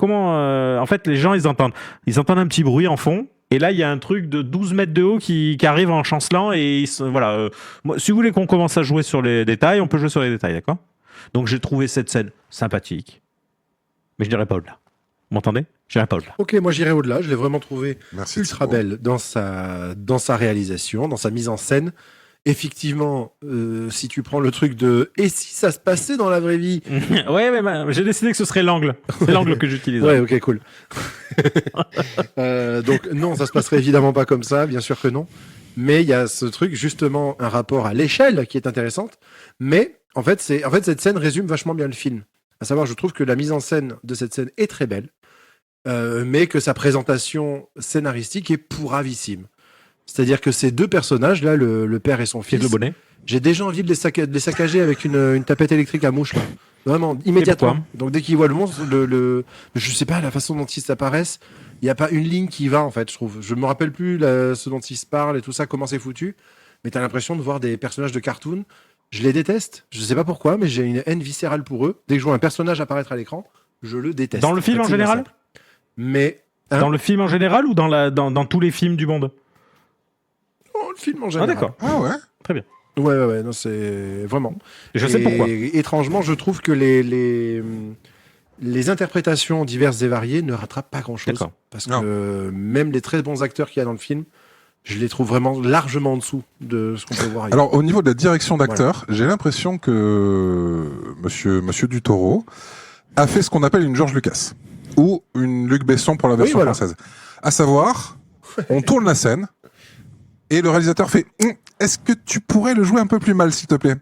en fait, les gens, ils entendent un petit bruit en fond. Et là, il y a un truc de 12 mètres de haut qui arrive en chancelant. Et voilà. Moi, si vous voulez qu'on commence à jouer sur les détails, on peut jouer sur les détails, d'accord? Donc, j'ai trouvé cette scène sympathique. Mais je dirais pas au-delà. Vous m'entendez? J'irai pas au-delà. Ok, moi j'irai au-delà. Je l'ai vraiment trouvé Merci. ultra Thibaut. belle dans sa réalisation, dans sa mise en scène. Effectivement, si tu prends le truc de et si ça se passait dans la vraie vie. Ouais, mais j'ai décidé que ce serait l'angle. C'est l'angle que j'utilise. Ouais, ok, cool. Donc non, ça se passerait évidemment pas comme ça, bien sûr que non. Mais il y a ce truc, justement, un rapport à l'échelle qui est intéressante. Mais en fait, cette scène résume vachement bien le film. À savoir, je trouve que la mise en scène de cette scène est très belle, mais que sa présentation scénaristique est pourravissime. C'est-à-dire que ces deux personnages, là, le père et son fils, Le bonnet. j'ai déjà envie de les saccager avec une tapette électrique à mouche, là. Vraiment, immédiatement. pourquoi Donc dès qu'ils voient le monstre, je sais pas, la façon dont ils apparaissent, il n'y a pas une ligne qui va, en fait, je trouve. Je me rappelle plus ce dont ils se parlent et tout ça, comment c'est foutu, mais t'as l'impression de voir des personnages de cartoon. Je les déteste, je sais pas pourquoi, mais j'ai une haine viscérale pour eux. Dès que je vois un personnage apparaître à l'écran, je le déteste. Dans le film en c'est bien général simple. Mais... hein, Dans le film en général ou dans tous les films du monde? oh, le film en Ah, général. d'accord. Ah ouais. Très bien. Ouais, non, c'est... Vraiment. Je sais Et pourquoi. étrangement, je trouve que les interprétations diverses et variées ne rattrapent pas grand-chose. D'accord. Parce Non. que même les très bons acteurs qu'il y a dans le film, je les trouve vraiment largement en dessous de ce qu'on peut voir ailleurs. Alors, au niveau de la direction d'acteur, j'ai l'impression que Monsieur Dutoro a fait ce qu'on appelle une George Lucas ou une Luc Besson pour la version voilà. française. À savoir, on tourne la scène et le réalisateur fait est-ce que tu pourrais le jouer un peu plus mal, s'il te plaît?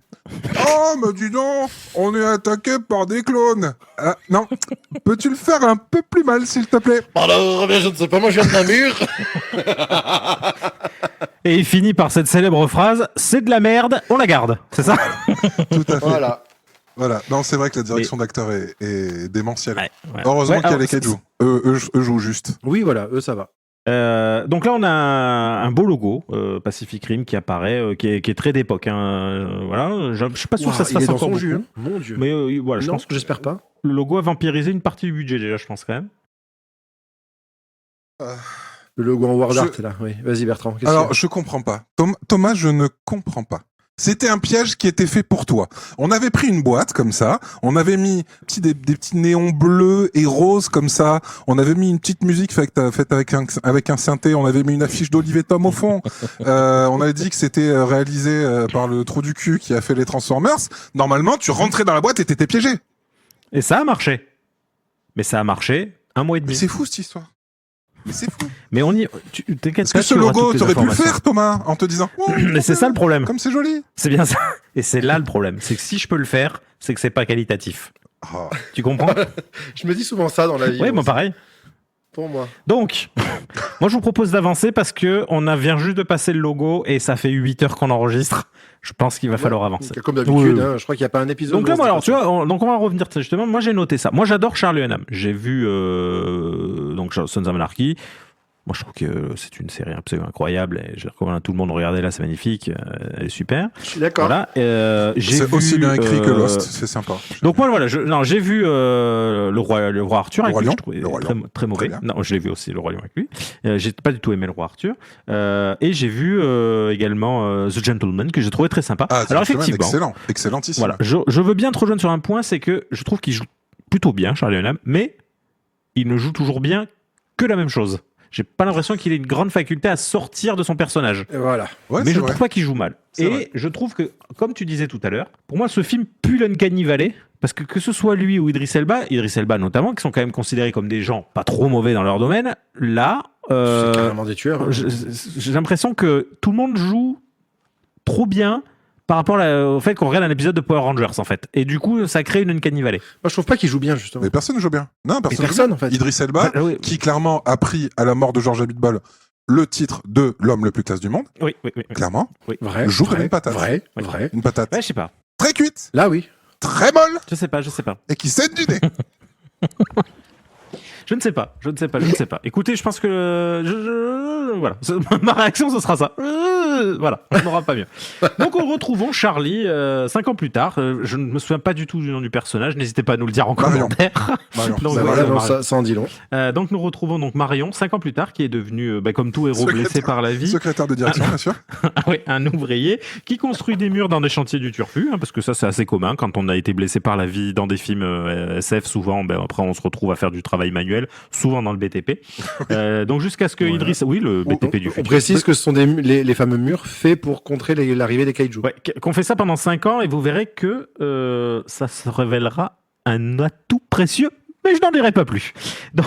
Oh, mais dis donc, on est attaqué par des clones. Ah, non, peux-tu le faire un peu plus mal, s'il te plaît? Alors, je ne sais pas, moi je viens d'un mur. Et il finit par cette célèbre phrase, c'est de la merde, on la garde. C'est ça? Tout à fait. Voilà. Voilà. Non, c'est vrai que la direction d'acteur est démentielle. Ouais. Heureusement Ouais, qu'il y a alors, les Kaiju. Eux jouent juste. Oui, voilà, eux, ça va. Donc là, on a un beau logo, Pacific Rim, qui apparaît, qui est très d'époque. Hein. Voilà, je suis pas sûr que ça se il fasse est dans encore son beaucoup. jus, hein. Mon Dieu. Mais voilà, je non, pense que j'espère pas. le logo a vampirisé une partie du budget déjà, je pense quand même. Le logo en Word Je- Art, là. Oui, vas-y, Bertrand. qu'est-ce Alors, qu'il je comprends pas. Thomas, je ne comprends pas. C'était un piège qui était fait pour toi. On avait pris une boîte comme ça, on avait mis des petits néons bleus et roses comme ça, on avait mis une petite musique faite avec un synthé, on avait mis une affiche d'Olivier Tom au fond, on avait dit que c'était réalisé par le trou du cul qui a fait les Transformers. Normalement, tu rentrais dans la boîte et t'étais piégé. Et ça a marché. Mais ça a marché 1 mois et Mais demi. c'est fou cette histoire. Mais c'est fou. Mais on y... T'inquiète Parce pas, que ce tu auras logo, toutes les t'aurais pu le informations. faire, Thomas, en te disant. Oh, Mais c'est ça le problème. comme c'est joli. C'est bien ça. Et c'est là le problème. C'est que si je peux le faire, c'est que c'est pas qualitatif. Oh. Tu comprends? Je me dis souvent ça dans la vie. Oui, moi pareil. Pour moi. Donc, moi je vous propose d'avancer parce que on vient juste de passer le logo et ça fait 8 heures qu'on enregistre. Je pense qu'il va falloir avancer. Comme d'habitude, Oui. hein, je crois qu'il n'y a pas un épisode. Donc où là, on se moi, dit alors, pas tu ça. vois, donc on va revenir justement. Moi, j'ai noté ça. Moi, j'adore Charlie Hunnam. J'ai vu donc Sons of Anarchy. Moi, je trouve que c'est une série absolument incroyable. Et je recommande à tout le monde de regarder là, c'est magnifique. Elle est super. Je suis d'accord. Voilà. J'ai C'est vu, aussi bien écrit que Lost, c'est sympa. Donc moi, voilà, j'ai vu le roi Arthur. Le avec Roi lui, Lion. je trouvais Le Roi très, Lion. très mauvais. Très bien. Non, je l'ai vu aussi, le Roi Lion avec lui. J'ai pas du tout aimé le roi Arthur. Et j'ai vu également The Gentleman, que j'ai trouvé très sympa. Ah, Alors Gentleman, effectivement, excellentissime. voilà, je veux bien te rejoindre sur un point, c'est que je trouve qu'il joue plutôt bien, Charlie Hunnam, mais il ne joue toujours bien que la même chose. J'ai pas l'impression qu'il ait une grande faculté à sortir de son personnage. Et voilà. Ouais, Mais c'est je vrai. trouve pas qu'il joue mal. C'est Et vrai. je trouve que, comme tu disais tout à l'heure, pour moi, ce film pue l'Uncanny Valley, parce que ce soit lui ou Idris Elba notamment, qui sont quand même considérés comme des gens pas trop mauvais dans leur domaine, là, C'est carrément des tueurs. hein. j'ai l'impression que tout le monde joue trop bien par rapport au fait qu'on regarde un épisode de Power Rangers, en fait. Et du coup, ça crée une Uncanny Valley. Moi, je trouve pas qu'il joue bien, justement. Mais personne joue bien. Non, personne. Mais personne, joue en fait. bien. Idris Elba, Ah, oui. qui clairement a pris à la mort de George Abitbol le titre de l'homme le plus classe du monde, Oui. clairement. Vrai. Joue comme vrai, une patate. Vrai. Oui. Vrai. Une patate Ouais, je sais pas. très cuite, Là, oui. très molle, Je sais pas. et qui saigne du nez. Je ne sais pas. Écoutez, je pense que voilà, ma réaction ce sera ça. Voilà, on n'aura pas mieux. Donc retrouvons Charlie 5 ans plus tard. Je ne me souviens pas du tout du nom du personnage. N'hésitez pas à nous le dire en Marion. commentaire. Marion. Donc, Bah, voilà, voilà, non, Marion. ça en dit long. Donc nous retrouvons donc Marion 5 ans plus tard, qui est devenue, comme tout héros blessé par la vie, Secrétaire de direction, bien sûr. oui, un ouvrier qui construit des murs dans des chantiers du Turfu, hein, parce que ça c'est assez commun quand on a été blessé par la vie dans des films SF. Souvent, après on se retrouve à faire du travail manuel manuel, souvent dans le BTP. Donc jusqu'à ce que Idriss... Oui, le BTP du On futur. précise que ce sont les fameux murs faits pour contrer l'arrivée des kaiju. Ouais, qu'on fait ça pendant 5 ans et vous verrez que ça se révélera un atout précieux, mais je n'en dirai pas plus. Donc...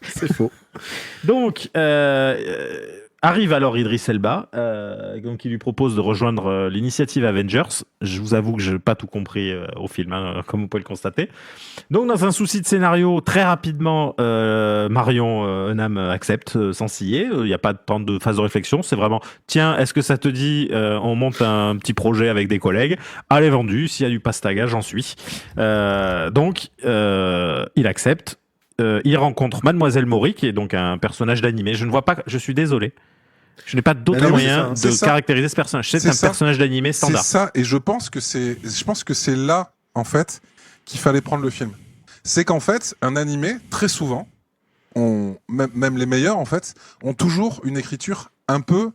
C'est faux. Donc, arrive alors Idriss Elba, donc il lui propose de rejoindre l'initiative Avengers. Je vous avoue que je n'ai pas tout compris au film, hein, comme vous pouvez le constater. Donc, dans un souci de scénario, très rapidement, Marion Henam accepte sans ciller. Il n'y a pas tant de phase de réflexion. C'est vraiment, tiens, est-ce que ça te dit, on monte un petit projet avec des collègues. Allez, vendu. S'il y a du pastaga, j'en suis. Donc, il accepte. Il rencontre Mademoiselle Mori, qui est donc un personnage d'animé. Je ne vois pas, je suis désolé. Je n'ai pas d'autre moyen de caractériser ce personnage. C'est un personnage d'animé standard. C'est ça, et je pense que c'est là, en fait, qu'il fallait prendre le film. C'est qu'en fait, un animé, très souvent, même les meilleurs, en fait, ont toujours une écriture un peu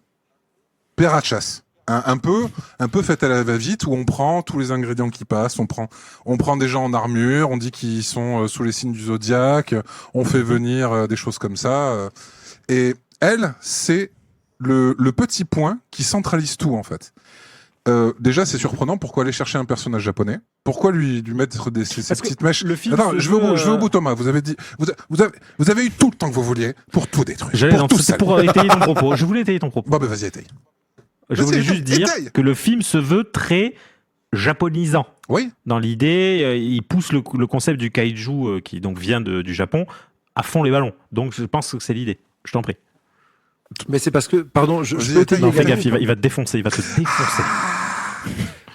père à chasse. Un peu faite à la va-vite, où on prend tous les ingrédients qui passent, on prend des gens en armure, on dit qu'ils sont sous les signes du zodiaque, on fait venir des choses comme ça. Et elle, c'est le petit point qui centralise tout, en fait. Déjà, c'est surprenant. Pourquoi aller chercher un personnage japonais? Pourquoi lui mettre ces petites mèches? Attends, je veux au bout, Thomas. Vous avez dit, vous avez eu tout le temps que vous vouliez pour tout détruire. Pour étayer ton propos. Je voulais étayer ton propos. Bon, ben vas-y, étaye. Je voulais juste dire que le film se veut très japonisant. Oui. Dans l'idée, il pousse le concept du kaiju qui donc vient du Japon à fond les ballons. Donc je pense que c'est l'idée. Je t'en prie. Mais c'est parce que, pardon, je peux étayer. Non, fais gaffe, il va te défoncer, il va te défoncer.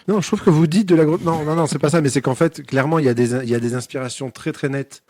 Non, je trouve que vous dites de la grosse... Non, c'est pas ça, mais c'est qu'en fait, clairement, il y a des inspirations très très nettes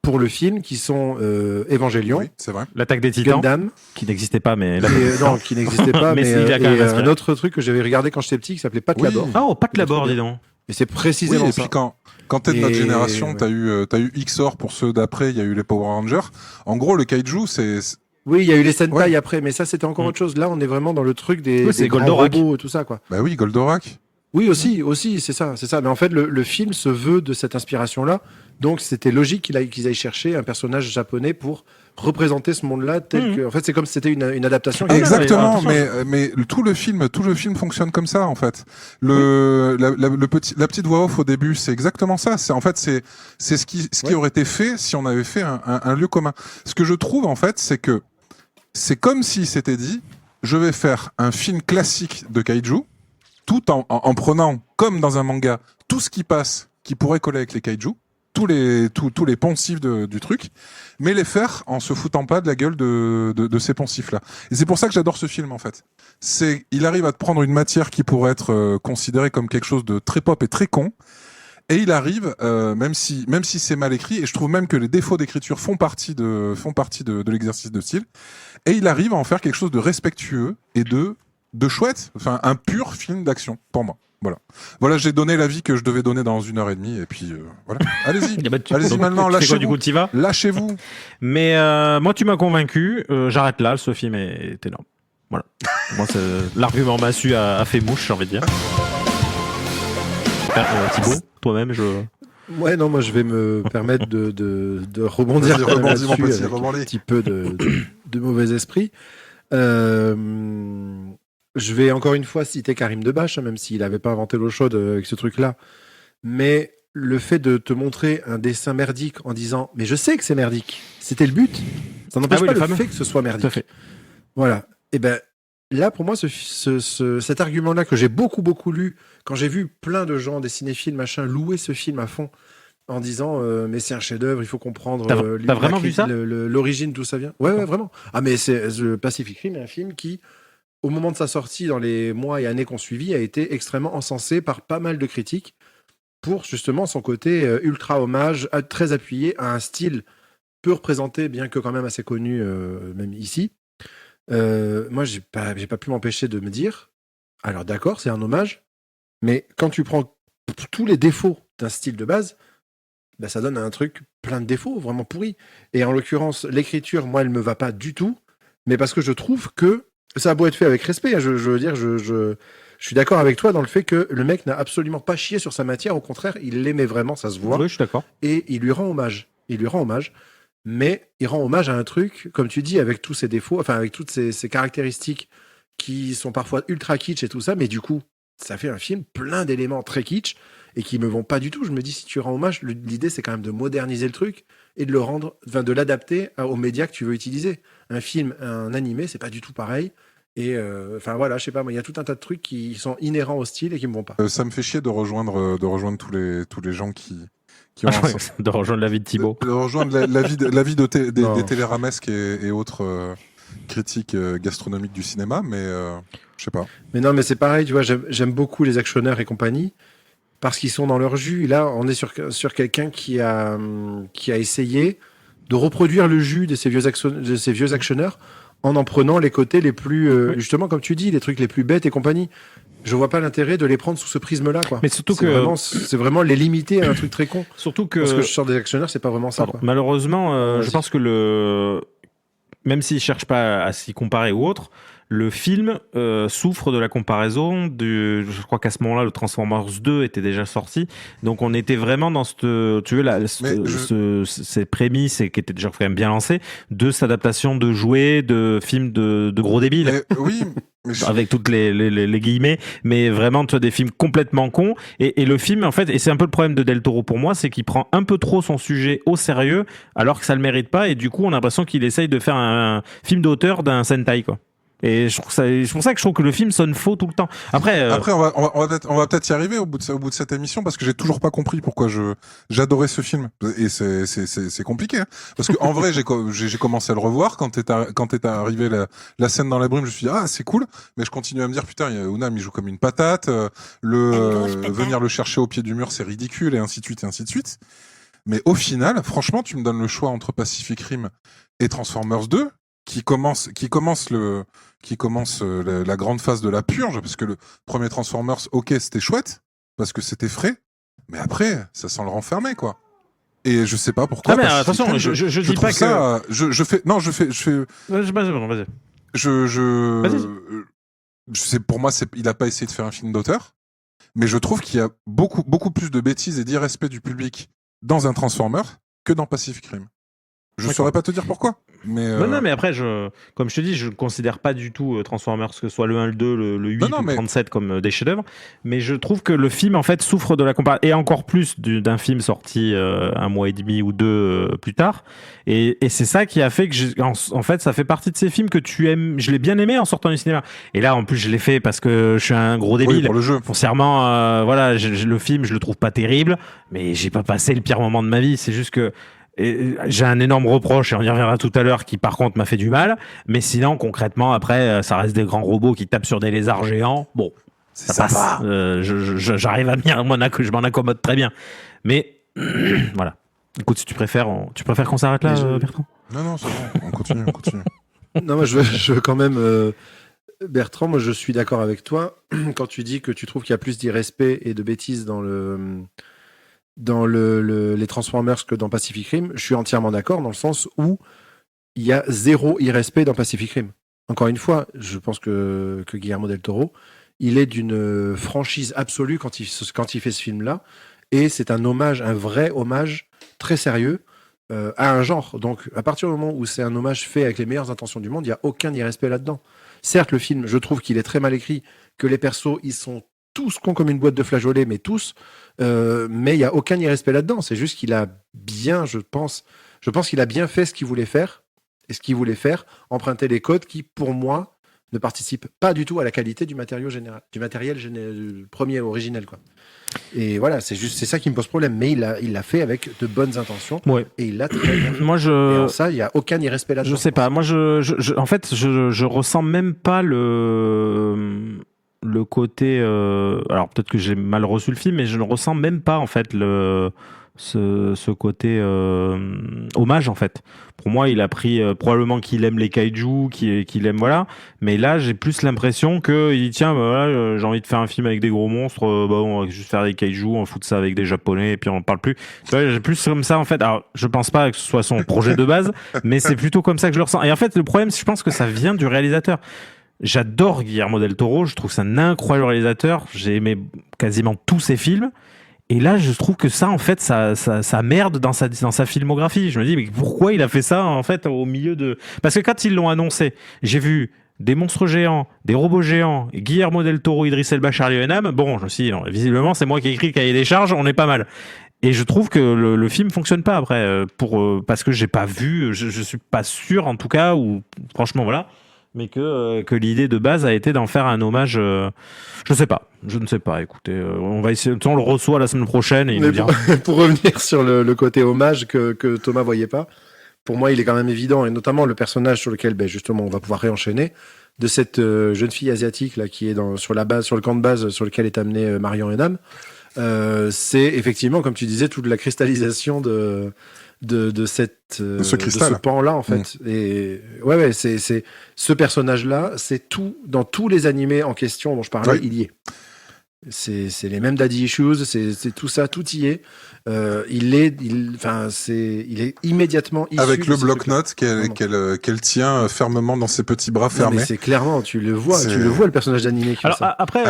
pour le film qui sont Evangelion, oui, c'est vrai. L'attaque des Titans, Gundam, qui n'existait pas, mais... non, qui n'existait pas, mais il a quand même inspiré. un autre truc que j'avais regardé quand j'étais petit qui s'appelait Pat Labor. Ah, oh, Pat Labor, dis donc. Et c'est précisément oui, et ça. puis quand t'es de notre génération, ouais. t'as eu XOR pour ceux d'après, il y a eu les Power Rangers. En gros, le kaiju, c'est... Oui, il y a eu les Sentai après, mais ça c'était encore autre chose. Là, on est vraiment dans le truc des grands robots et tout ça, quoi. Bah oui, Goldorak. Oui, aussi, c'est ça. Mais en fait, le film se veut de cette inspiration-là. Donc, c'était logique qu'ils aillent chercher un personnage japonais pour représenter ce monde-là tel que. En fait, c'est comme si c'était une adaptation. Exactement, mais tout le film fonctionne comme ça, en fait. La petite voix off au début, c'est exactement ça. C'est ce qui aurait été fait si on avait fait un lieu commun. Ce que je trouve, en fait, c'est que c'est comme s'il s'était dit, je vais faire un film classique de kaiju, tout en prenant, comme dans un manga, tout ce qui passe, qui pourrait coller avec les kaiju, tous les poncifs du truc, mais les faire en se foutant pas de la gueule de ces poncifs-là. Et c'est pour ça que j'adore ce film, en fait. Il arrive à te prendre une matière qui pourrait être considérée comme quelque chose de très pop et très con, et il arrive, même si c'est mal écrit, et je trouve même que les défauts d'écriture font partie de l'exercice de style, et il arrive à en faire quelque chose de respectueux et de chouette, enfin un pur film d'action pour moi. Voilà, j'ai donné l'avis que je devais donner dans 1h30 et puis voilà. Allez-y, allez-y maintenant, lâchez-vous. Mais moi, tu m'as convaincu. J'arrête là. Ce film est énorme. Voilà. Moi, l'argument massu a fait mouche, j'ai envie de dire. Thibaut, toi-même, Ouais, non, moi je vais me permettre de rebondir là-dessus avec un petit peu de mauvais esprit. Je vais encore une fois citer Karim Debache, même s'il n'avait pas inventé l'eau chaude avec ce truc-là. Mais le fait de te montrer un dessin merdique en disant « Mais je sais que c'est merdique, c'était le but », ça n'empêche pas le fait que ce soit merdique. Tout à fait. Voilà. Et ben là, pour moi, cet argument-là que j'ai beaucoup lu, quand j'ai vu plein de gens, des cinéphiles, machin, louer ce film à fond, en disant mais c'est un chef-d'œuvre, il faut comprendre t'as vraiment vu ça l'origine, d'où ça vient. Ouais, vraiment. Ah, mais The Pacific Rim est un film qui, au moment de sa sortie, dans les mois et années qu'on suivit, a été extrêmement encensé par pas mal de critiques pour justement son côté ultra hommage, très appuyé à un style peu représenté, bien que quand même assez connu, même ici. Moi, j'ai pas pu m'empêcher de me dire, alors d'accord, c'est un hommage, mais quand tu prends tous les défauts d'un style de base, bah, ça donne un truc plein de défauts, vraiment pourri. Et en l'occurrence, l'écriture, moi, elle me va pas du tout, mais parce que je trouve que ça a beau être fait avec respect, hein, je veux dire, je suis d'accord avec toi dans le fait que le mec n'a absolument pas chié sur sa matière, au contraire, il l'aimait vraiment, ça se voit. Oui, je suis d'accord. Et il lui rend hommage. mais il rend hommage à un truc, comme tu dis, avec tous ses défauts, enfin avec toutes ses caractéristiques qui sont parfois ultra kitsch et tout ça, mais du coup, ça fait un film plein d'éléments très kitsch et qui me vont pas du tout. Je me dis, si tu rends hommage, l'idée c'est quand même de moderniser le truc et de le rendre, enfin de l'adapter aux médias que tu veux utiliser. Un film, un animé, c'est pas du tout pareil. Et enfin voilà, je sais pas, il y a tout un tas de trucs qui sont inhérents au style et qui me vont pas. Ça me fait chier de rejoindre tous les gens qui ont de rejoindre l'avis de Thibaut. de rejoindre l'avis des téléramesques et autres critiques gastronomiques du cinéma, mais je sais pas. Mais non, mais c'est pareil, tu vois, j'aime beaucoup les actionneurs et compagnie parce qu'ils sont dans leur jus. Là, on est sur quelqu'un qui a essayé de reproduire le jus de ces vieux actionneurs en prenant les côtés les plus, justement, comme tu dis, les trucs les plus bêtes et compagnie. Je vois pas l'intérêt de les prendre sous ce prisme-là, quoi. Mais surtout c'est vraiment les limiter à un truc très con. Surtout que parce que je sors des actionneurs, c'est pas vraiment ça. Quoi. Malheureusement, je pense que même s'ils cherchent pas à s'y comparer ou autre, le film souffre de la comparaison. Je crois qu'à ce moment-là, le Transformers 2 était déjà sorti. Donc on était vraiment dans ces prémices qui étaient déjà quand même bien lancées de cette adaptation de jouets, de films de gros débiles. Oui. Avec toutes les guillemets, mais vraiment tu vois, des films complètement cons et le film en fait, et c'est un peu le problème de Del Toro pour moi, c'est qu'il prend un peu trop son sujet au sérieux alors que ça le mérite pas, et du coup on a l'impression qu'il essaye de faire un film d'auteur d'un Sentai, quoi. Et c'est pour ça que je trouve que le film sonne faux tout le temps. Après, on va peut-être y arriver au bout de cette émission, parce que j'ai toujours pas compris pourquoi j'adorais ce film. Et c'est compliqué, hein. Parce que en vrai, j'ai commencé à le revoir quand est arrivé la scène dans la brume. Je me suis dit, ah, c'est cool. Mais je continue à me dire, putain, Ounam, il joue comme une patate. Venir le chercher au pied du mur, c'est ridicule, et ainsi de suite, et ainsi de suite. Mais au final, franchement, tu me donnes le choix entre Pacific Rim et Transformers 2, qui commence la grande phase de la purge, parce que le premier Transformers, ok, c'était chouette parce que c'était frais, mais après ça sent le renfermer, quoi. Et je sais pas pourquoi. Ah mais attention, je dis pas ça, que je fais Vas-y. Pour moi, il a pas essayé de faire un film d'auteur, mais je trouve qu'il y a beaucoup plus de bêtises et d'irrespect du public dans un Transformer que dans Pacific Rim. Je saurais pas te dire pourquoi. Mais non, mais après, comme je te dis, je ne considère pas du tout Transformers, que ce soit le 1, le 2, le 8 ou le 37 comme des chefs-d'œuvre. Mais je trouve que le film, en fait, souffre de la comparaison. Et encore plus d'un film sorti un mois et demi ou deux plus tard. Et c'est ça qui a fait que, en fait, ça fait partie de ces films que tu aimes. Je l'ai bien aimé en sortant du cinéma. Et là, en plus, je l'ai fait parce que je suis un gros débile. Oui, pour le jeu. Foncièrement, voilà, le film, je le trouve pas terrible. Mais j'ai pas passé le pire moment de ma vie. C'est juste que. Et j'ai un énorme reproche, et on y reviendra tout à l'heure, qui par contre m'a fait du mal. Mais sinon, concrètement, après, ça reste des grands robots qui tapent sur des lézards géants. Bon, ça passe. J'arrive à je m'en accommode très bien. Mais voilà. Écoute, si tu préfères qu'on s'arrête là, Bertrand ? Non, c'est bon. On continue. Non, moi, je veux quand même... Bertrand, moi, je suis d'accord avec toi quand tu dis que tu trouves qu'il y a plus d'irrespect et de bêtises dans les Transformers que dans Pacific Rim. Je suis entièrement d'accord dans le sens où il y a zéro irrespect dans Pacific Rim. Encore une fois, je pense que Guillermo del Toro, il est d'une franchise absolue quand il fait ce film-là, et c'est un vrai hommage très sérieux à un genre. Donc, à partir du moment où c'est un hommage fait avec les meilleures intentions du monde, il n'y a aucun irrespect là-dedans. Certes, le film, je trouve qu'il est très mal écrit, que les persos, ils sont tous cons comme une boîte de flageolets, mais tous. Mais il n'y a aucun irrespect là-dedans. C'est juste qu'il a bien, je pense qu'il a bien fait ce qu'il voulait faire. Et ce qu'il voulait faire, emprunter les codes qui, pour moi, ne participent pas du tout à la qualité du matériel premier originel, quoi. Et voilà, c'est ça qui me pose problème. Mais il l'a fait avec de bonnes intentions. Ouais. Et il l'a très bien fait. Moi, et en ça, il n'y a aucun irrespect là-dedans. Je sais pas. Moi, en fait, je ressens même pas le côté... alors peut-être que j'ai mal reçu le film, mais je ne ressens même pas en fait ce côté hommage, en fait. Pour moi, il a pris probablement qu'il aime les kaiju, qu'il aime, voilà, mais là j'ai plus l'impression que il dit tiens, voilà, j'ai envie de faire un film avec des gros monstres, on va juste faire des kaiju, on fout ça avec des japonais et puis on en parle plus. Tu vois, j'ai plus comme ça, en fait. Alors je pense pas que ce soit son projet de base, mais c'est plutôt comme ça que je le ressens. Et en fait, le problème, je pense que ça vient du réalisateur. J'adore Guillermo del Toro, je trouve que c'est un incroyable réalisateur, j'ai aimé quasiment tous ses films, Et là, je trouve que ça, en fait, ça merde dans sa filmographie. Je me dis, mais pourquoi il a fait ça, en fait, au milieu de... Parce que quand ils l'ont annoncé, j'ai vu des monstres géants, des robots géants, Guillermo del Toro, Idriss Elba, Charlie Hunnam. Bon, je me suis dit, non, visiblement, c'est moi qui ai écrit le cahier des charges, on est pas mal. Et je trouve que le film fonctionne pas après, parce que j'ai pas vu, je suis pas sûr, en tout cas, ou franchement, voilà... mais que l'idée de base a été d'en faire un hommage. Je ne sais pas. Écoutez, on va essayer. On le reçoit la semaine prochaine et il nous dira. Pour revenir sur le côté hommage que Thomas voyait pas, pour moi, il est quand même évident, et notamment le personnage sur lequel, justement, on va pouvoir réenchaîner, de cette jeune fille asiatique là qui est sur le camp de base sur lequel est amené Marion Hunnam. C'est effectivement, comme tu disais, toute la cristallisation de ce pan-là, en fait. Et ouais, c'est ce personnage-là, c'est tout, dans tous les animés en question dont je parlais, il y est. C'est les mêmes daddy issues, c'est tout ça, tout y est. Il est immédiatement issu avec le de bloc-notes qu'elle tient fermement dans ses petits bras fermés. Mais c'est clairement, tu le vois le personnage d'animé. Alors après,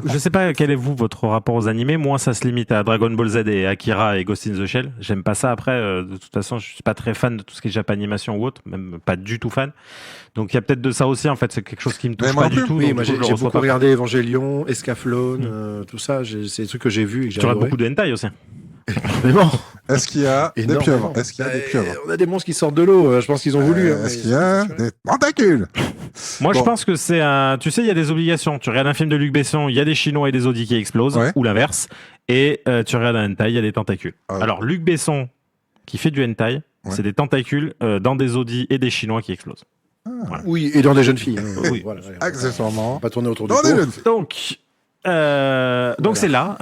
je sais pas quel est votre rapport aux animés. Moi, ça se limite à Dragon Ball Z et Akira et Ghost in the Shell. J'aime pas ça. Après, de toute façon, je suis pas très fan de tout ce qui est Japanimation ou autre, même pas du tout fan. Donc il y a peut-être de ça aussi. En fait, c'est quelque chose qui me touche pas du tout. Oui, moi j'ai beaucoup regardé Evangelion, Escaflowne, tout ça. C'est des trucs que j'ai vus et que j'ai adoré. Tu regardes beaucoup de hentai aussi. Mais bon. Est-ce qu'il y a des pieuvres? On a des monstres qui sortent de l'eau. Je pense qu'ils ont voulu. Est-ce qu'il y a des tentacules? Moi, je pense que c'est un. Tu sais, il y a des obligations. Tu regardes un film de Luc Besson, il y a des Chinois et des Audis qui explosent, ou l'inverse. Et tu regardes un hentai, il y a des tentacules. Alors, Luc Besson, qui fait du hentai, c'est des tentacules dans des Audis et des Chinois qui explosent. Voilà. Oui, et dans des jeunes filles. Oui, voilà, accessoirement. On va pas tourner autour du pot. Donc c'est là.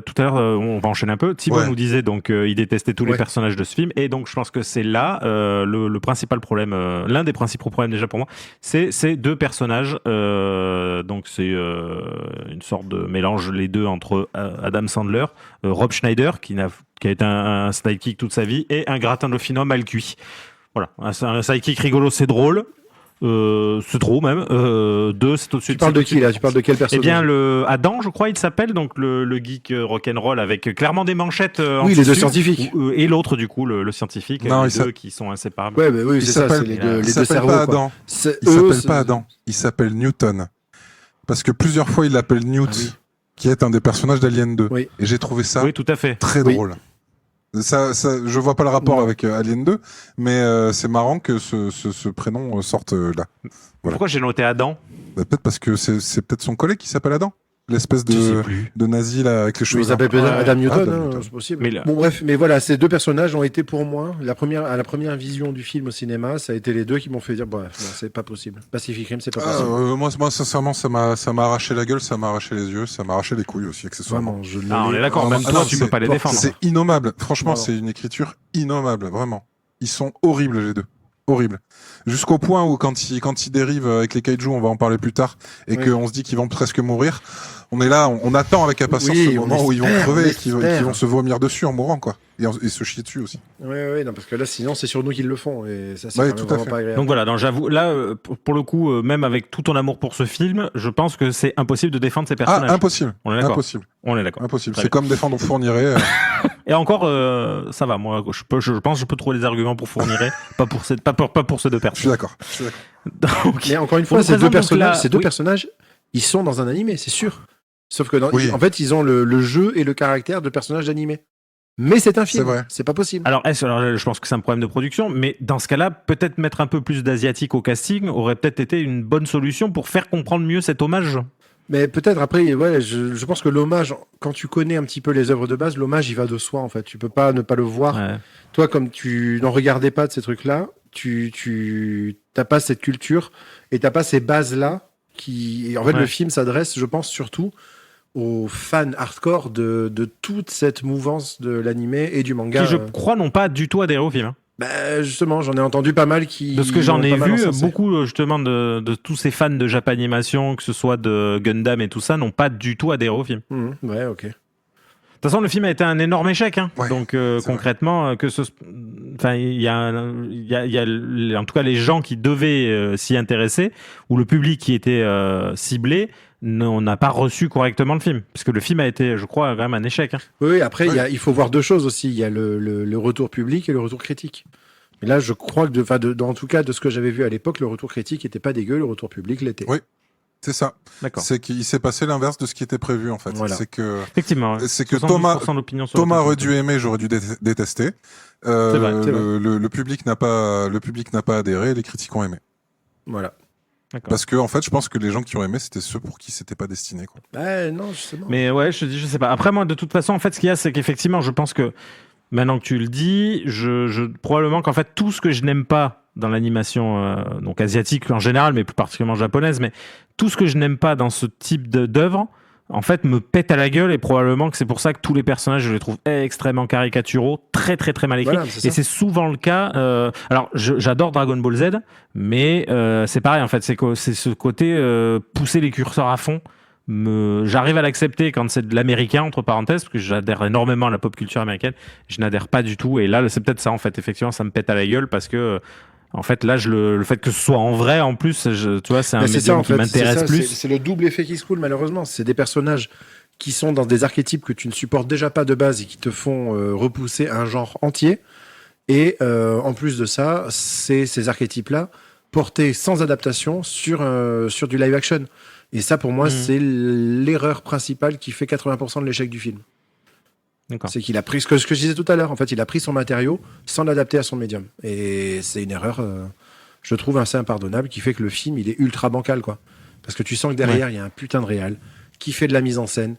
Tout à l'heure, on va enchaîner un peu. Thibaut nous disait donc il détestait tous les personnages de ce film, et donc je pense que c'est là le principal problème, l'un des principaux problèmes déjà pour moi, c'est ces deux personnages. Donc c'est une sorte de mélange les deux entre Adam Sandler, Rob Schneider qui a été un sidekick toute sa vie, et un gratin de dauphinois mal cuit. Voilà, un sidekick rigolo, c'est drôle. C'est trop même. Deux, c'est au-dessus. Tu parles de qui là? Tu parles de quel personnage? Eh bien, le Adam, je crois, il s'appelle, donc le geek rock'n'roll avec clairement des manchettes. Oui, les deux scientifiques. Et l'autre, du coup, le scientifique. Non, les deux qui sont inséparables. Ouais, bah oui, c'est ça, c'est les deux cerveaux. Pas Adam. Il s'appelle pas Adam. Il s'appelle Newton. Parce que plusieurs fois, il l'appelle Newt, qui est un des personnages d'Alien 2. Oui. Et j'ai trouvé ça tout à fait. très drôle. Ça, je vois pas le rapport avec Alien 2, mais c'est marrant que ce prénom sorte là. Voilà. Pourquoi j'ai noté Adam? Peut-être parce que c'est peut-être son collègue qui s'appelle Adam, l'espèce de nazi là avec les cheveux. Il s'appelle Adam Newton, c'est possible. Mais bon bref, mais voilà, ces deux personnages ont été pour moi à la première vision du film au cinéma, ça a été les deux qui m'ont fait dire bref, non, c'est pas possible. Pacific Rim, c'est pas possible. Moi sincèrement, ça m'a arraché la gueule, ça m'a arraché les yeux, ça m'a arraché les couilles aussi accessoirement. Vraiment, on est d'accord. Même toi, tu peux pas les défendre. C'est innommable. Franchement, c'est une écriture innommable, vraiment. Ils sont horribles les deux. Horrible. Jusqu'au point où quand ils dérivent avec les kaiju, on va en parler plus tard, et qu'on se dit qu'ils vont presque mourir, on est là, on attend avec impatience ce moment où ils vont crever et qu'ils vont se vomir dessus en mourant, quoi. Et se chier dessus aussi. Oui, non, parce que là, sinon, c'est sur nous qu'ils le font, et ça, c'est vraiment pas agréable. Donc voilà, j'avoue, là, pour le coup, même avec tout ton amour pour ce film, je pense que c'est impossible de défendre ces personnages. Impossible. On est d'accord. Impossible. On est d'accord. Impossible. C'est comme défendre Fourniret. Et encore, ça va. Moi, je pense que je peux trouver des arguments pour Fourniret, pas pour ces deux personnes. Je suis d'accord. Donc, mais encore une fois, ces deux personnages, ils sont dans un animé, c'est sûr. Sauf que en fait, ils ont le jeu et le caractère de personnages d'animé. Mais c'est un film, c'est pas possible. Alors, je pense que c'est un problème de production, mais dans ce cas-là, peut-être mettre un peu plus d'asiatique au casting aurait peut-être été une bonne solution pour faire comprendre mieux cet hommage. Mais peut-être après, je pense que l'hommage, quand tu connais un petit peu les œuvres de base, l'hommage il va de soi en fait. Tu peux pas ne pas le voir. Ouais. Toi, comme tu n'en regardais pas de ces trucs-là, tu t'as pas cette culture et t'as pas ces bases-là qui. Et en fait, le film s'adresse, je pense, surtout aux fans hardcore de toute cette mouvance de l'animé et du manga. Qui, je crois, n'ont pas du tout adhéré au film. Justement, j'en ai entendu pas mal qui... De ce que j'en ai vu, beaucoup justement de tous ces fans de Japanimation, que ce soit de Gundam et tout ça, n'ont pas du tout adhéré au film. Ouais, ok. De toute façon, le film a été un énorme échec. Donc concrètement, il y a en tout cas les gens qui devaient s'y intéresser, ou le public qui était ciblé, on n'a pas reçu correctement le film. Parce que le film a été, je crois, quand même un échec. Hein. Oui, après, il faut voir deux choses aussi. Il y a le retour public et le retour critique. Mais là, je crois que, en tout cas, de ce que j'avais vu à l'époque, le retour critique n'était pas dégueu, le retour public l'était. Oui. C'est ça. D'accord. C'est qu'il s'est passé l'inverse de ce qui était prévu en fait. Voilà. Effectivement. C'est que 72% d'opinion sur Thomas le aurait dû aimer, j'aurais dû détester. C'est vrai. Le public n'a pas adhéré, les critiques ont aimé. Voilà. D'accord. Parce que en fait, je pense que les gens qui ont aimé, c'était ceux pour qui c'était pas destiné. Quoi. Non, justement. Mais ouais, je sais pas. Après, moi, de toute façon, en fait, ce qu'il y a, c'est qu'effectivement, je pense que maintenant que tu le dis, probablement qu'en fait, tout ce que je n'aime pas dans l'animation donc asiatique en général, mais plus particulièrement japonaise, mais tout ce que je n'aime pas dans ce type d'œuvre, en fait, me pète à la gueule, et probablement que c'est pour ça que tous les personnages, je les trouve extrêmement caricaturaux, très très très mal écrits. Voilà, et c'est souvent le cas. Alors, j'adore Dragon Ball Z, mais c'est pareil, en fait, c'est ce côté pousser les curseurs à fond. J'arrive à l'accepter quand c'est de l'américain, entre parenthèses, parce que j'adhère énormément à la pop culture américaine. Je n'adhère pas du tout, et là, c'est peut-être ça, en fait. Effectivement, ça me pète à la gueule parce que. En fait, là, le fait que ce soit en vrai, en plus, tu vois, c'est un médium qui m'intéresse plus. C'est le double effet qui se coule, malheureusement. C'est des personnages qui sont dans des archétypes que tu ne supportes déjà pas de base et qui te font repousser un genre entier. Et en plus de ça, c'est ces archétypes-là portés sans adaptation sur du live action. Et ça, pour moi, c'est l'erreur principale qui fait 80% de l'échec du film. D'accord. C'est qu'il a pris ce que je disais tout à l'heure. En fait, il a pris son matériau sans l'adapter à son médium. Et c'est une erreur, je trouve, assez impardonnable, qui fait que le film, il est ultra bancal, quoi. Parce que tu sens que derrière, il y a un putain de réal qui fait de la mise en scène,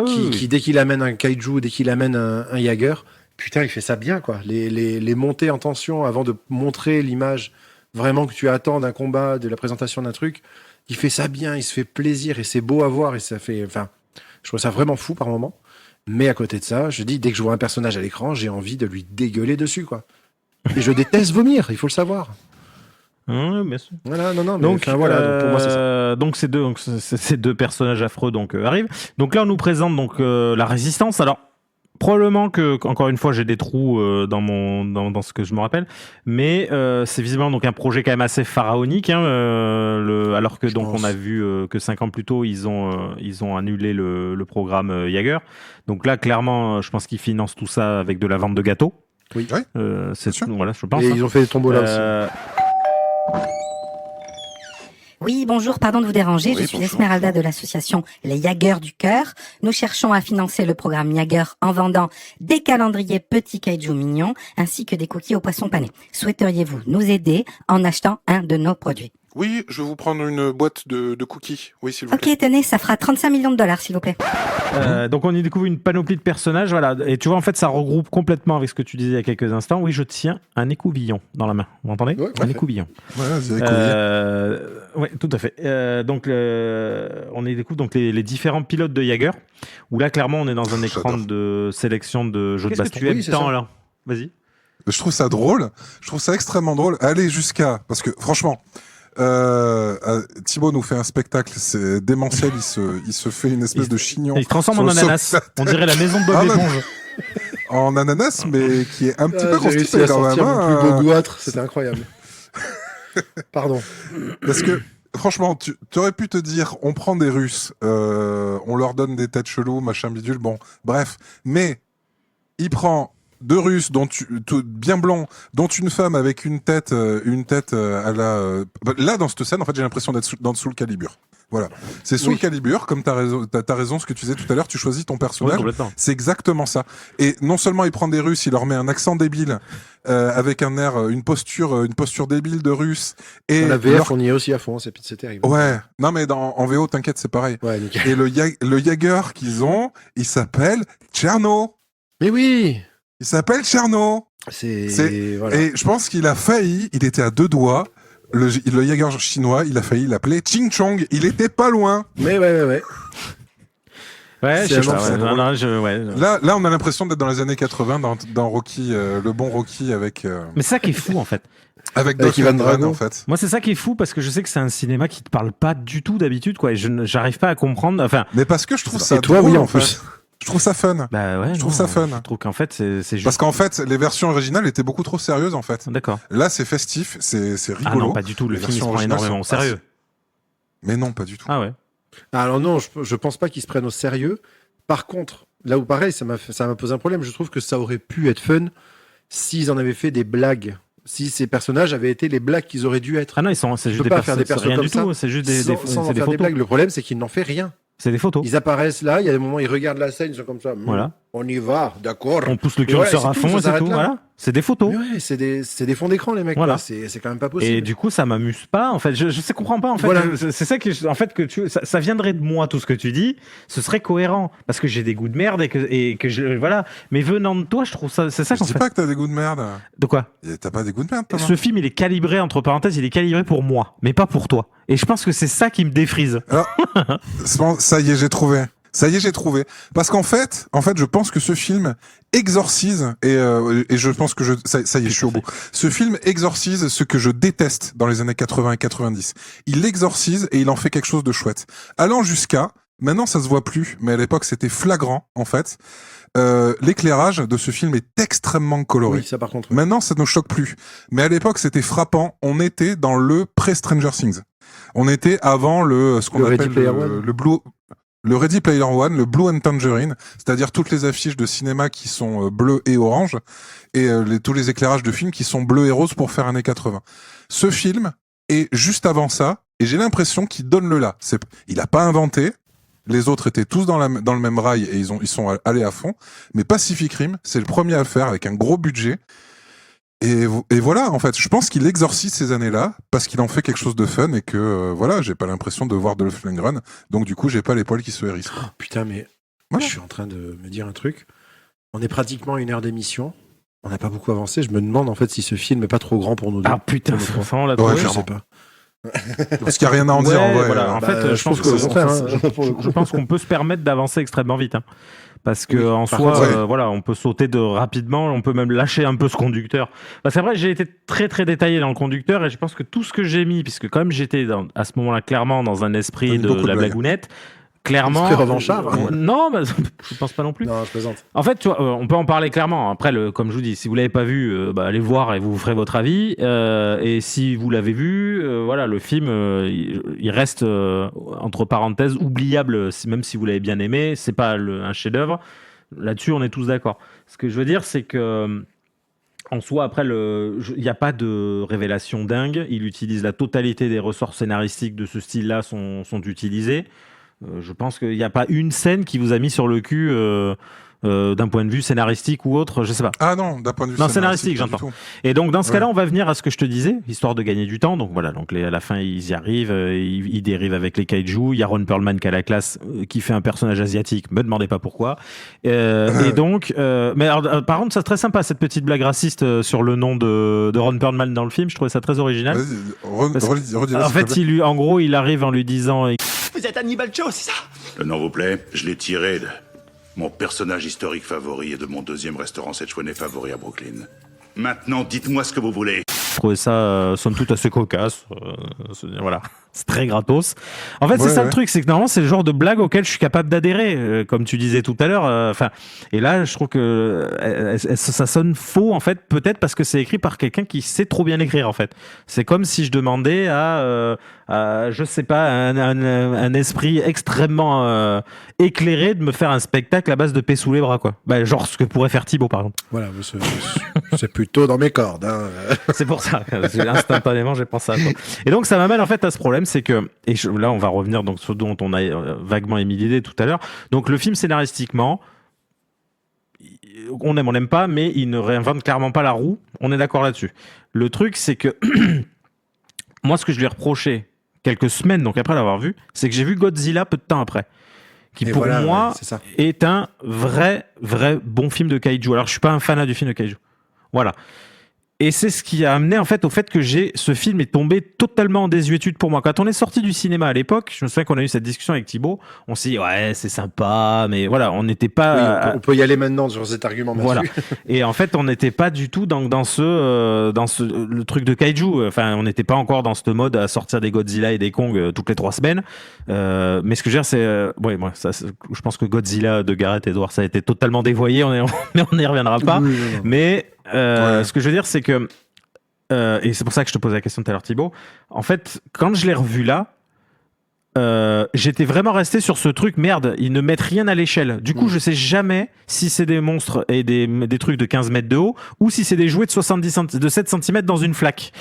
qui dès qu'il amène un kaiju, dès qu'il amène un Jaeger, putain, il fait ça bien, quoi. Les montées en tension avant de montrer l'image vraiment que tu attends d'un combat, de la présentation d'un truc, il fait ça bien, il se fait plaisir et c'est beau à voir et ça fait, enfin, je trouve ça vraiment fou par moment. Mais à côté de ça, je dis, dès que je vois un personnage à l'écran, j'ai envie de lui dégueuler dessus, quoi. Et je déteste vomir, il faut le savoir. Bien sûr. Voilà, non, donc voilà, donc pour moi c'est ça. Donc ces deux personnages affreux arrivent. Donc là on nous présente donc la résistance. Alors probablement que encore une fois j'ai des trous dans ce que je me rappelle, mais c'est visiblement donc un projet quand même assez pharaonique. Alors que donc on a vu que 5 ans plus tôt ils ont annulé le programme Jaeger. Donc là clairement je pense qu'ils financent tout ça avec de la vente de gâteaux. Oui. Voilà, je pense. Et ils ont fait des tombeaux là aussi. Oui, bonjour, pardon de vous déranger. Je suis Esmeralda de l'association Les Jaguars du Cœur. Nous cherchons à financer le programme Jaeger en vendant des calendriers petits kaiju mignons ainsi que des cookies au poisson pané. Souhaiteriez-vous nous aider en achetant un de nos produits? Oui, je vais vous prendre une boîte de cookies. Oui, s'il vous plaît. Ok, tenez, ça fera 35 millions de dollars, s'il vous plaît. Donc on y découvre une panoplie de personnages, voilà. Et tu vois, en fait, ça regroupe complètement avec ce que tu disais il y a quelques instants. Oui, je tiens un écouvillon dans la main. Vous m'entendez? Un écouvillon. Voilà, c'est écouvillon. Oui, tout à fait. Donc on y découvre donc les différents pilotes de Jaeger. Où là, clairement, on est dans un écran de sélection de jeux de baston. Qu'est-ce que tu aimes tant là? Vas-y. Je trouve ça drôle. Je trouve ça extrêmement drôle. Allez jusqu'à, parce que franchement. Thibaut nous fait un spectacle, c'est démentiel, il se fait une espèce de chignon. Il se transforme en ananas. On dirait la maison de Bob l'éponge. En ananas, mais qui est un petit peu constipé quand même. Le plus beau goitre, c'était incroyable. Pardon. Parce que franchement, tu aurais pu te dire, on prend des Russes, on leur donne des têtes cheloues, machin bidule, bon, bref. Mais il prend deux Russes bien blonds, dont une femme avec une tête à la. Là, dans cette scène, en fait, j'ai l'impression d'être dans Soul Calibur. Voilà, c'est Soul Calibur, comme t'as raison, ce que tu disais tout à l'heure, tu choisis ton personnage. C'est exactement ça. Et non seulement il prend des Russes, il leur met un accent débile, avec un air, une posture débile de Russe. Et dans la VF, on y est aussi à fond, c'est terrible. Ouais, non mais en VO, t'inquiète, c'est pareil. Ouais, nickel. Et le Jaeger qu'ils ont, il s'appelle Tcherno. Mais oui. Il s'appelle Tcherno. Voilà. Et je pense qu'il a failli, il était à deux doigts. Le Jaeger chinois, il a failli l'appeler Ching Chong. Il était pas loin. Mais ouais. Ouais, je sais pas. Là, on a l'impression d'être dans les années 80 dans Rocky, le bon Rocky avec. Mais c'est ça qui est fou en fait. Avec Doc Ivan Drago en fait. Moi, c'est ça qui est fou parce que je sais que c'est un cinéma qui te parle pas du tout d'habitude, quoi. Et j'arrive pas à comprendre. Enfin. Mais parce que je trouve ça. Et toi, drôle, oui, en plus. Je trouve ça fun. Bah ouais. Je trouve ça fun. Je trouve qu'en fait, c'est juste. Parce qu'en fait, les versions originales étaient beaucoup trop sérieuses, en fait. D'accord. Là, c'est festif, c'est rigolo. Ah non, pas du tout. Le film, il se prend énormément au sérieux. Mais non, pas du tout. Ah ouais. Alors non, je pense pas qu'ils se prennent au sérieux. Par contre, là où pareil, ça m'a posé un problème. Je trouve que ça aurait pu être fun s'ils en avaient fait des blagues. Si ces personnages avaient été les blagues qu'ils auraient dû être. Ah non, c'est juste des pas faire des persos rien comme du ça tout, c'est juste sans en c'est faire des des photos. blagues. Le problème, c'est qu'ils n'en font rien. C'est des photos. Ils apparaissent là, il y a des moments, ils regardent la scène, ils sont comme ça. Voilà. On y va, d'accord. On pousse le Et voilà, curseur à c'est fond tout, et ça c'est s'arrête tout. là. Voilà. C'est des photos. Mais ouais, c'est des fonds d'écran, les mecs. Voilà. Quoi. C'est quand même pas possible. Et du coup, ça m'amuse pas. En fait, je comprends pas. En fait, Voilà. c'est ça que, en fait, ça viendrait de moi tout ce que tu dis. Ce serait cohérent parce que j'ai des goûts de merde et que voilà. Mais venant de toi, je trouve ça. C'est ça Je qu'en dis fait. pas que t'as des goûts de merde. De quoi? T'as pas des goûts de merde, toi, non? Ce film, il est calibré entre parenthèses. Il est calibré pour moi, mais pas pour toi. Et je pense que c'est ça qui me défrise. Alors, ça y est, j'ai trouvé. Ça y est, j'ai trouvé. Parce qu'en fait, je pense que ce film exorcise, et je pense que ça y est, je suis au bout. Ce film exorcise ce que je déteste dans les années 80 et 90. Il l'exorcise et il en fait quelque chose de chouette. Allant jusqu'à, maintenant ça se voit plus, mais à l'époque c'était flagrant, en fait. L'éclairage de ce film est extrêmement coloré. Oui, ça par contre. Oui. Maintenant, ça ne choque plus. Mais à l'époque, c'était frappant. On était dans le pré-Stranger Things. On était avant ce qu'on appelle le Ready Player One, le Blue and Tangerine, c'est-à-dire toutes les affiches de cinéma qui sont bleues et oranges, et tous les éclairages de films qui sont bleus et roses pour faire années 80. Ce film est juste avant ça, et j'ai l'impression qu'il donne le là. Il a pas inventé. Les autres étaient tous dans le même rail et ils sont allés à fond. Mais Pacific Rim, c'est le premier à le faire avec un gros budget. Et voilà, en fait, je pense qu'il exorcise ces années-là parce qu'il en fait quelque chose de fun et que voilà, j'ai pas l'impression de voir Dolph Lundgren, donc du coup, j'ai pas les poils qui se hérissent. Oh, putain, mais voilà. Je suis en train de me dire un truc. On est pratiquement à 1 heure d'émission. On n'a pas beaucoup avancé. Je me demande en fait si ce film est pas trop grand pour nous deux. Ah putain, on l'a Ouais, trouvé. je clairement. sais pas. Parce qu'il y a rien à en dire en vrai. Voilà. En fait, je pense que je pense qu'on peut se permettre d'avancer extrêmement vite. Hein. Parce que Oui, en par soi, contre, voilà, on peut sauter rapidement, on peut même lâcher un peu ce conducteur. Parce qu'après, j'ai été très très détaillé dans le conducteur et je pense que tout ce que j'ai mis, puisque quand même j'étais à ce moment-là clairement dans un esprit de la blagounette, clairement. Esprit revanchard. Non, bah, je pense pas non plus. Non, je plaisante. En fait, tu vois, on peut en parler clairement. Après, comme je vous dis, si vous l'avez pas vu, allez le voir et vous ferez votre avis. Et si vous l'avez vu, voilà, le film, il reste entre parenthèses oubliable. Même si vous l'avez bien aimé, c'est pas un chef-d'œuvre. Là-dessus, on est tous d'accord. Ce que je veux dire, c'est que en soi, après, il n'y a pas de révélation dingue. Il utilise la totalité des ressorts scénaristiques de ce style-là sont utilisés. Je pense qu'il n'y a pas une scène qui vous a mis sur le cul d'un point de vue scénaristique ou autre, je sais pas. Ah non, d'un point de vue scénaristique, pas du j'entends. tout. Et donc dans ce cas-là, on va venir à ce que je te disais, histoire de gagner du temps. Donc voilà, donc à la fin ils y arrivent, ils dérivent avec les kaiju. Il y a Ron Perlman qui a la classe, qui fait un personnage asiatique. Me demandez pas pourquoi. Et donc, mais alors, par contre, c'est très sympa cette petite blague raciste sur le nom de Ron Perlman dans le film. Je trouvais ça très original. En fait, en gros, il arrive en lui disant. Vous êtes Hannibal Joe, c'est ça? Le nom vous plaît? Je l'ai tiré de mon personnage historique favori et de mon deuxième restaurant Szechuanais favori à Brooklyn. Maintenant, dites-moi ce que vous voulez. Je trouvais ça, somme toute, assez cocasse. Voilà, c'est très gratos. En fait, c'est ça le truc, c'est que normalement, c'est le genre de blague auquel je suis capable d'adhérer, comme tu disais tout à l'heure. Et là, je trouve que ça sonne faux, en fait, peut-être parce que c'est écrit par quelqu'un qui sait trop bien écrire, en fait. C'est comme si je demandais à je sais pas, un esprit extrêmement éclairé de me faire un spectacle à base de paix sous les bras, quoi. Bah, genre ce que pourrait faire Thibaut, par exemple. Voilà, c'est plutôt dans mes cordes. Hein. C'est pour ça, instantanément, j'ai pensé à toi. Et donc, ça m'amène en fait à ce problème, c'est que, là, on va revenir donc sur ce dont on a vaguement émis l'idée tout à l'heure. Donc, le film scénaristiquement, on aime, on n'aime pas, mais il ne réinvente clairement pas la roue. On est d'accord là-dessus. Le truc, c'est que moi, ce que je lui ai reproché quelques semaines, donc après l'avoir vu, c'est que j'ai vu Godzilla peu de temps après, qui et pour moi est un vrai bon film de kaiju. Alors, je suis pas un fanat du film de kaiju. Voilà. Et c'est ce qui a amené en fait au fait que ce film est tombé totalement en désuétude pour moi. Quand on est sorti du cinéma à l'époque, je me souviens qu'on a eu cette discussion avec Thibaut, on s'est dit ouais c'est sympa, mais voilà, on n'était pas. Oui, on peut y aller maintenant sur cet argument. Voilà. Et en fait, on n'était pas du tout dans le truc de kaiju. Enfin, on n'était pas encore dans ce mode à sortir des Godzilla et des Kong toutes les 3 semaines. Mais ce que je veux dire, c'est je pense que Godzilla de Gareth Edwards ça a été totalement dévoyé. Mais on n'y reviendra pas. Oui, non. Mais ce que je veux dire, c'est que et c'est pour ça que je te posais la question tout à l'heure, Thibaut. En fait, quand je l'ai revu là, j'étais vraiment resté sur ce truc, merde, ils ne mettent rien à l'échelle. Du coup, je sais jamais si c'est des monstres et des trucs de 15 mètres de haut ou si c'est des jouets de 7 cm dans une flaque.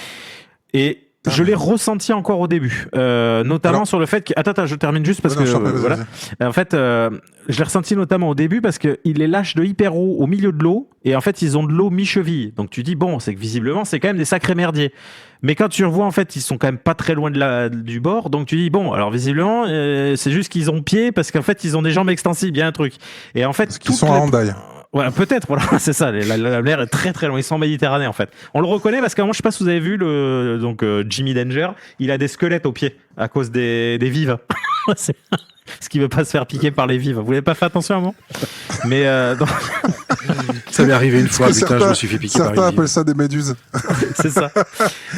Et je l'ai ressenti encore au début, notamment sur le fait que... Attends, je termine juste parce que... voilà. En fait, je l'ai ressenti notamment au début parce qu'il les lâche de hyper haut au milieu de l'eau et en fait, ils ont de l'eau mi-cheville. Donc tu dis, bon, c'est que visiblement, c'est quand même des sacrés merdiers. Mais quand tu revois, en fait, ils sont quand même pas très loin du bord. Donc tu dis, bon, alors visiblement, c'est juste qu'ils ont pied parce qu'en fait, ils ont des jambes extensibles, il y a un truc. Et en fait... Parce qu'ils sont à Hendaye. Ouais, peut-être, voilà, c'est ça. La mer est très très loin. Ils sont en Méditerranée en fait. On le reconnaît parce qu'à un moment, je sais pas si vous avez vu Jimmy Danger, il a des squelettes aux pieds à cause des vives. Ce qui veut pas se faire piquer par les vives. Vous n'avez pas fait attention à moi. Mais ça m'est arrivé une fois. Putain, je me suis fait piquer par une vive. Certains appellent ça des méduses. C'est ça.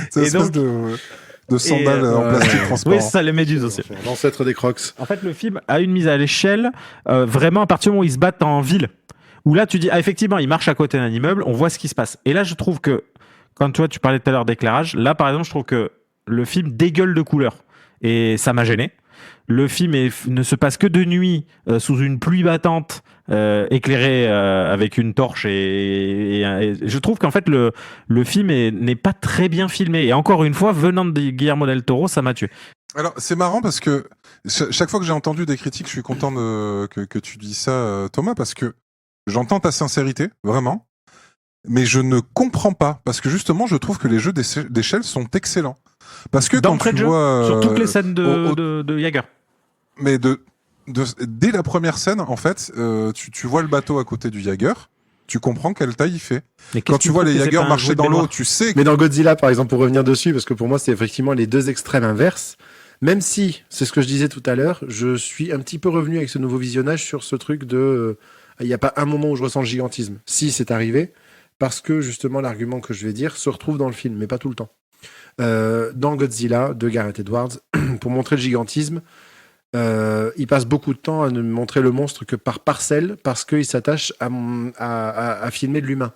C'est une espèce de sandales en plastique transparent. Oui, c'est ça, les méduses aussi. L'ancêtre des Crocs. En fait, le film a une mise à l'échelle vraiment à partir du moment où ils se battent en ville. Où là, tu dis, ah, effectivement, il marche à côté d'un immeuble, on voit ce qui se passe. Et là, je trouve que, quand tu parlais tout à l'heure d'éclairage, là, par exemple, je trouve que le film dégueule de couleurs. Et ça m'a gêné. Le film ne se passe que de nuit, sous une pluie battante, éclairée avec une torche. Et je trouve qu'en fait, le film n'est pas très bien filmé. Et encore une fois, venant de Guillermo del Toro, ça m'a tué. Alors, c'est marrant parce que chaque fois que j'ai entendu des critiques, je suis content que tu dis ça, Thomas, parce que j'entends ta sincérité, vraiment, mais je ne comprends pas, parce que justement, je trouve que les jeux d'échelle sont excellents. Parce que quand tu vois... sur toutes les scènes de Jäger. Mais dès la première scène, en fait, tu vois le bateau à côté du Jäger, tu comprends quelle taille il fait. Quand tu vois les Jäger marcher dans l'eau, tu sais... Mais dans Godzilla, par exemple, pour revenir dessus, parce que pour moi, c'est effectivement les deux extrêmes inverses, même si, c'est ce que je disais tout à l'heure, je suis un petit peu revenu avec ce nouveau visionnage sur ce truc de... Il n'y a pas un moment où je ressens le gigantisme. Si, c'est arrivé, parce que justement, l'argument que je vais dire se retrouve dans le film, mais pas tout le temps. Dans Godzilla, de Gareth Edwards, pour montrer le gigantisme, il passe beaucoup de temps à ne montrer le monstre que par parcelle, parce qu'il s'attache à filmer de l'humain.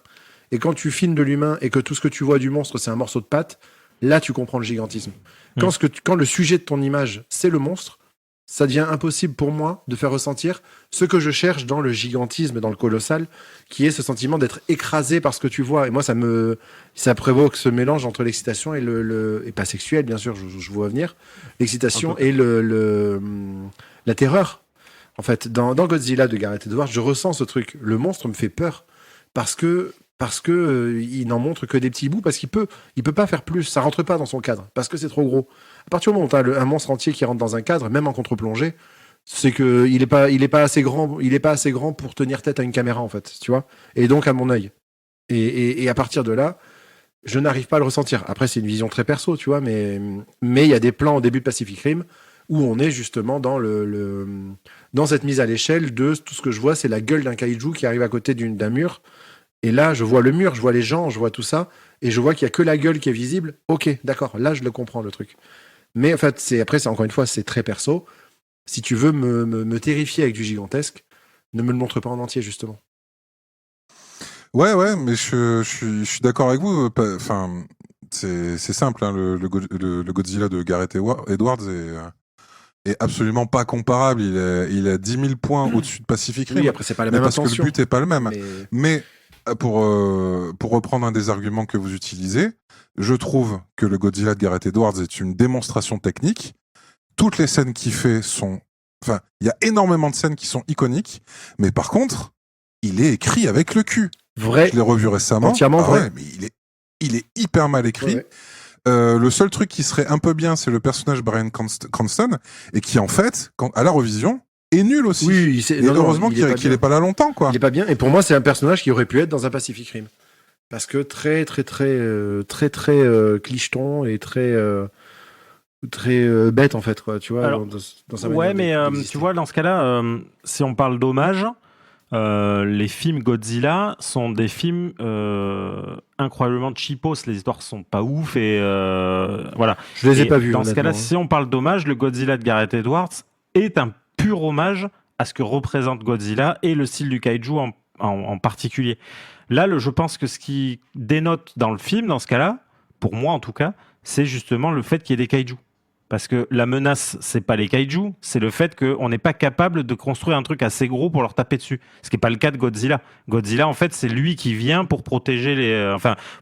Et quand tu filmes de l'humain et que tout ce que tu vois du monstre, c'est un morceau de pâte, là, tu comprends le gigantisme. Quand le sujet de ton image, c'est le monstre, ça devient impossible pour moi de faire ressentir ce que je cherche dans le gigantisme, dans le colossal, qui est ce sentiment d'être écrasé par ce que tu vois. Et moi, ça provoque ce mélange entre l'excitation et et pas sexuel, bien sûr, je vois venir, l'excitation et la terreur. En fait, dans Godzilla de Gareth Edwards, je ressens ce truc. Le monstre me fait peur parce que il n'en montre que des petits bouts, parce qu'il peut pas faire plus, ça rentre pas dans son cadre, parce que c'est trop gros. À partir du moment où t'as un monstre entier qui rentre dans un cadre, même en contre-plongée, c'est que il est pas assez grand pour tenir tête à une caméra, en fait, tu vois, et donc à mon œil. Et à partir de là, je n'arrive pas à le ressentir. Après, c'est une vision très perso, tu vois, mais il y a des plans au début de Pacific Rim où on est justement dans dans cette mise à l'échelle de tout ce que je vois, c'est la gueule d'un kaiju qui arrive à côté d'un mur. Et là, je vois le mur, je vois les gens, je vois tout ça, et je vois qu'il y a que la gueule qui est visible. Ok, d'accord, là, je le comprends, le truc. Mais en fait, encore une fois, c'est très perso. Si tu veux me terrifier avec du gigantesque, ne me le montre pas en entier, justement. Ouais, mais je suis d'accord avec vous. Enfin, c'est simple, hein, le Godzilla de Gareth Edwards est absolument pas comparable. Il a 10 000 points au-dessus de Pacific Rim. Oui, après, c'est pas la même parce intention. que le but est pas le même. Mais pour reprendre un des arguments que vous utilisez, je trouve que le Godzilla de Gareth Edwards est une démonstration technique. Toutes les scènes qu'il fait il y a énormément de scènes qui sont iconiques, mais par contre, il est écrit avec le cul. Vrai. Je l'ai revu récemment. Entièrement vrai. Ouais, mais il est hyper mal écrit. Ouais. Le seul truc qui serait un peu bien, c'est le personnage Bryan Cranston, et qui en fait, à la revision, est nul aussi. Oui, heureusement qu'il est pas là longtemps, quoi. Il est pas bien. Et pour moi, c'est un personnage qui aurait pu être dans un Pacific Rim, parce que très clicheton et très bête, en fait, quoi. Tu vois. Alors, dans sa ouais, manière mais d'exister. tu vois, dans ce cas-là, si on parle d'hommage, les films Godzilla sont des films incroyablement cheapos. Les histoires sont pas ouf et voilà. Je les ai pas vus. Dans ce cas-là, honnêtement. si on parle d'hommage, le Godzilla de Gareth Edwards est un pur hommage à ce que représente Godzilla et le style du kaiju en particulier. Là, je pense que ce qui dénote dans le film, dans ce cas-là, pour moi en tout cas, c'est justement le fait qu'il y ait des kaiju. Parce que la menace, c'est pas les kaiju, c'est le fait qu'on n'est pas capable de construire un truc assez gros pour leur taper dessus. Ce qui n'est pas le cas de Godzilla. Godzilla, en fait, c'est lui qui vient pour protéger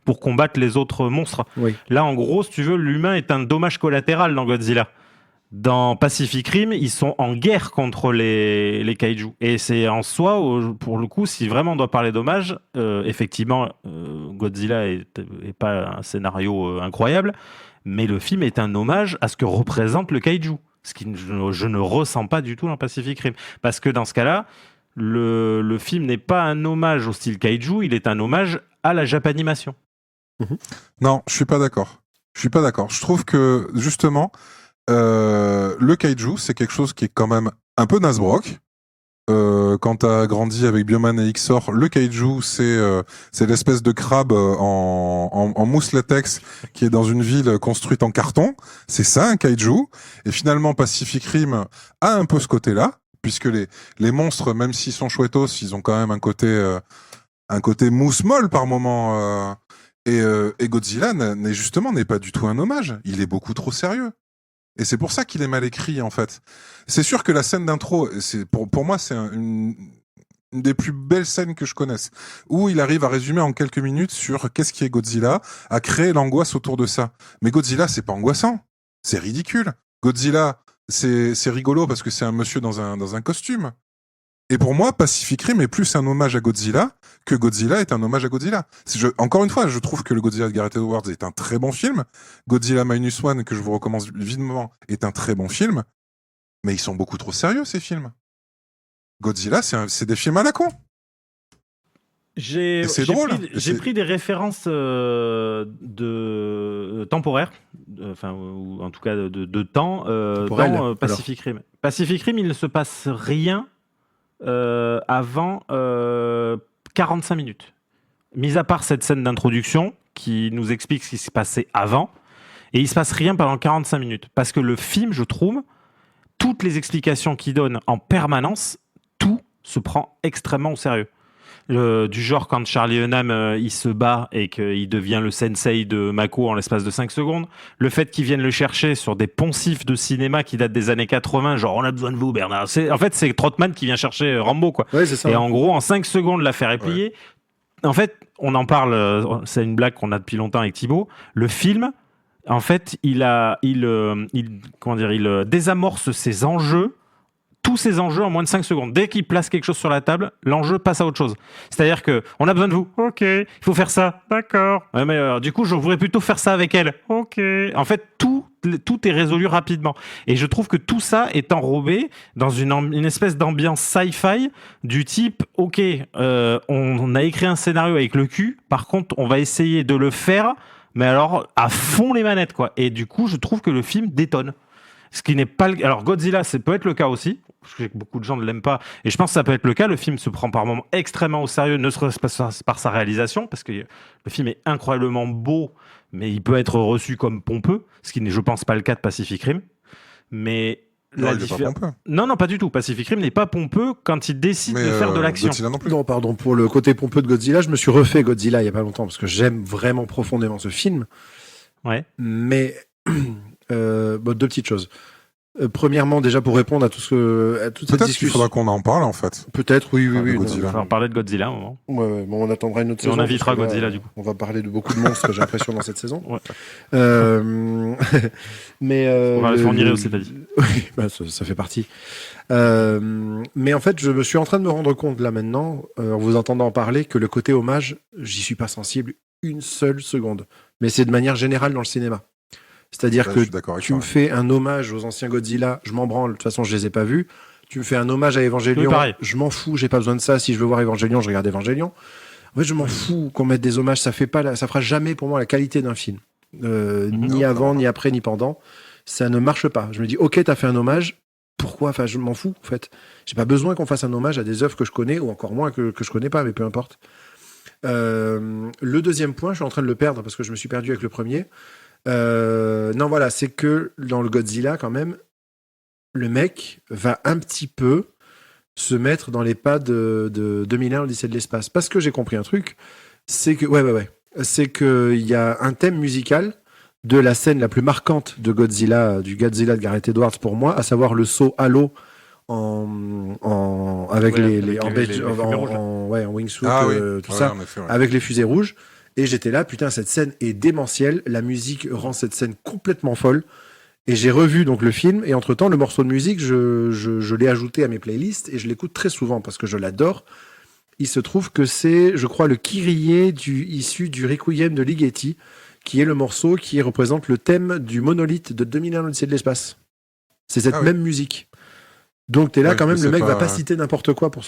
pour combattre les autres monstres. Oui. Là, en gros, si tu veux, l'humain est un dommage collatéral dans Godzilla. Dans Pacific Rim, ils sont en guerre contre les kaiju. Et c'est en soi, pour le coup, si vraiment on doit parler d'hommage, effectivement, Godzilla est pas un scénario incroyable, mais le film est un hommage à ce que représente le kaiju. Ce que je ne ressens pas du tout dans Pacific Rim. Parce que dans ce cas-là, le film n'est pas un hommage au style kaiju, il est un hommage à la japanimation. Non, je suis pas d'accord. Je trouve que, justement, le kaiju, c'est quelque chose qui est quand même un peu Nasbrock. Quand t'as grandi avec Bioman et Xor, le kaiju, c'est l'espèce de crabe en mousse latex qui est dans une ville construite en carton. C'est ça, un kaiju. Et finalement, Pacific Rim a un peu ce côté-là, puisque les monstres, même s'ils sont chouettos, ils ont quand même un côté mousse molle par moment. Et Godzilla n'est pas du tout un hommage. Il est beaucoup trop sérieux. Et c'est pour ça qu'il est mal écrit, en fait. C'est sûr que la scène d'intro, pour moi, c'est une des plus belles scènes que je connaisse, où il arrive à résumer en quelques minutes sur qu'est-ce qui est Godzilla, à créer l'angoisse autour de ça. Mais Godzilla, c'est pas angoissant. C'est ridicule. Godzilla, c'est rigolo parce que c'est un monsieur dans un costume. Et pour moi, Pacific Rim est plus un hommage à Godzilla que Godzilla est un hommage à Godzilla. Encore une fois, je trouve que le Godzilla de Gareth Edwards est un très bon film. Godzilla Minus One, que je vous recommande vivement, est un très bon film. Mais ils sont beaucoup trop sérieux, ces films. Godzilla, c'est des films à la con. J'ai pris des références temporaires, ou en tout cas de temps, dans Pacific Rim. Pacific Rim, il ne se passe rien avant 45 minutes. Mis à part cette scène d'introduction qui nous explique ce qui s'est passé avant, et il se passe rien pendant 45 minutes. Parce que le film, je trouve, toutes les explications qu'il donne en permanence, tout se prend extrêmement au sérieux. Du genre quand Charlie Hunnam il se bat et qu'il devient le sensei de Mako en l'espace de 5 secondes, le fait qu'ils viennent le chercher sur des poncifs de cinéma qui datent des années 80, genre on a besoin de vous Bernard, en fait c'est Trotman qui vient chercher Rambo quoi. Ouais, c'est ça. Et en gros en 5 secondes la faire replier. En fait on en parle, c'est une blague qu'on a depuis longtemps avec Thibaut, le film en fait il désamorce ses enjeux, tous ces enjeux en moins de 5 secondes. Dès qu'il place quelque chose sur la table, l'enjeu passe à autre chose. C'est-à-dire que on a besoin de vous. Ok. Il faut faire ça. D'accord. Ouais, mais du coup, je voudrais plutôt faire ça avec elle. Ok. En fait, tout est résolu rapidement. Et je trouve que tout ça est enrobé dans une espèce d'ambiance sci-fi du type, ok, on a écrit un scénario avec le cul. Par contre, on va essayer de le faire, mais alors à fond les manettes, quoi. Et du coup, je trouve que le film détonne. Ce qui n'est pas alors Godzilla, ça peut être le cas aussi, parce que beaucoup de gens ne l'aiment pas, et je pense que ça peut être le cas. Le film se prend par moments extrêmement au sérieux, ne serait-ce pas par sa réalisation, parce que le film est incroyablement beau, mais il peut être reçu comme pompeux, ce qui n'est, je pense, pas le cas de Pacific Rim. Mais non, pas du tout. Pacific Rim n'est pas pompeux quand il décide de faire de l'action. Godzilla non plus. Non, pardon, pour le côté pompeux de Godzilla, je me suis refait Godzilla il y a pas longtemps, parce que j'aime vraiment profondément ce film. Ouais. Mais... deux petites choses. Premièrement, déjà pour répondre à toute cette discussion. Peut-être qu'il faudra qu'on en parle en fait. Peut-être, oui. On va parler de Godzilla un moment. Ouais, bon, on attendra une autre saison. On invitera Godzilla du coup. On va parler de beaucoup de monstres, j'ai l'impression, dans cette saison. Ouais. Mais on va le fournir aussi, t'as dit. Oui, ça fait partie. Mais en fait, je me suis en train de me rendre compte là maintenant, en vous entendant en parler, que le côté hommage, j'y suis pas sensible une seule seconde. Mais c'est de manière générale dans le cinéma. C'est-à-dire que tu me fais un hommage aux anciens Godzilla, je m'en branle, de toute façon je les ai pas vus. Tu me fais un hommage à Evangelion, je m'en fous, j'ai pas besoin de ça. Si je veux voir Evangelion, je regarde Evangelion. En fait, je m'en fous qu'on mette des hommages, ça fera jamais pour moi la qualité d'un film. Ni avant, ni après, ni pendant. Ça ne marche pas. Je me dis, ok, t'as fait un hommage, pourquoi ? Enfin, je m'en fous, en fait. J'ai pas besoin qu'on fasse un hommage à des œuvres que je connais, ou encore moins que je connais pas, mais peu importe. Le deuxième point, je suis en train de le perdre parce que je me suis perdu avec le premier. C'est que dans le Godzilla, quand même, le mec va un petit peu se mettre dans les pas de 2001, l'Odyssée de l'espace. Parce que j'ai compris un truc, c'est que, c'est qu'il y a un thème musical de la scène la plus marquante de Godzilla, du Godzilla de Gareth Edwards pour moi, à savoir le saut à l'eau avec en wingsuit, tout ça, en effet, ouais. avec les fusées rouges. Et j'étais là, putain, cette scène est démentielle. La musique rend cette scène complètement folle. Et j'ai revu donc le film. Et entre-temps, le morceau de musique, je l'ai ajouté à mes playlists et je l'écoute très souvent parce que je l'adore. Il se trouve que c'est, je crois, le Kyrie issu du Requiem de Ligeti, qui est le morceau qui représente le thème du monolithe de 2001 l'Odyssée de l'espace. C'est cette même musique. Donc t'es là quand même, le mec va pas citer n'importe quoi pour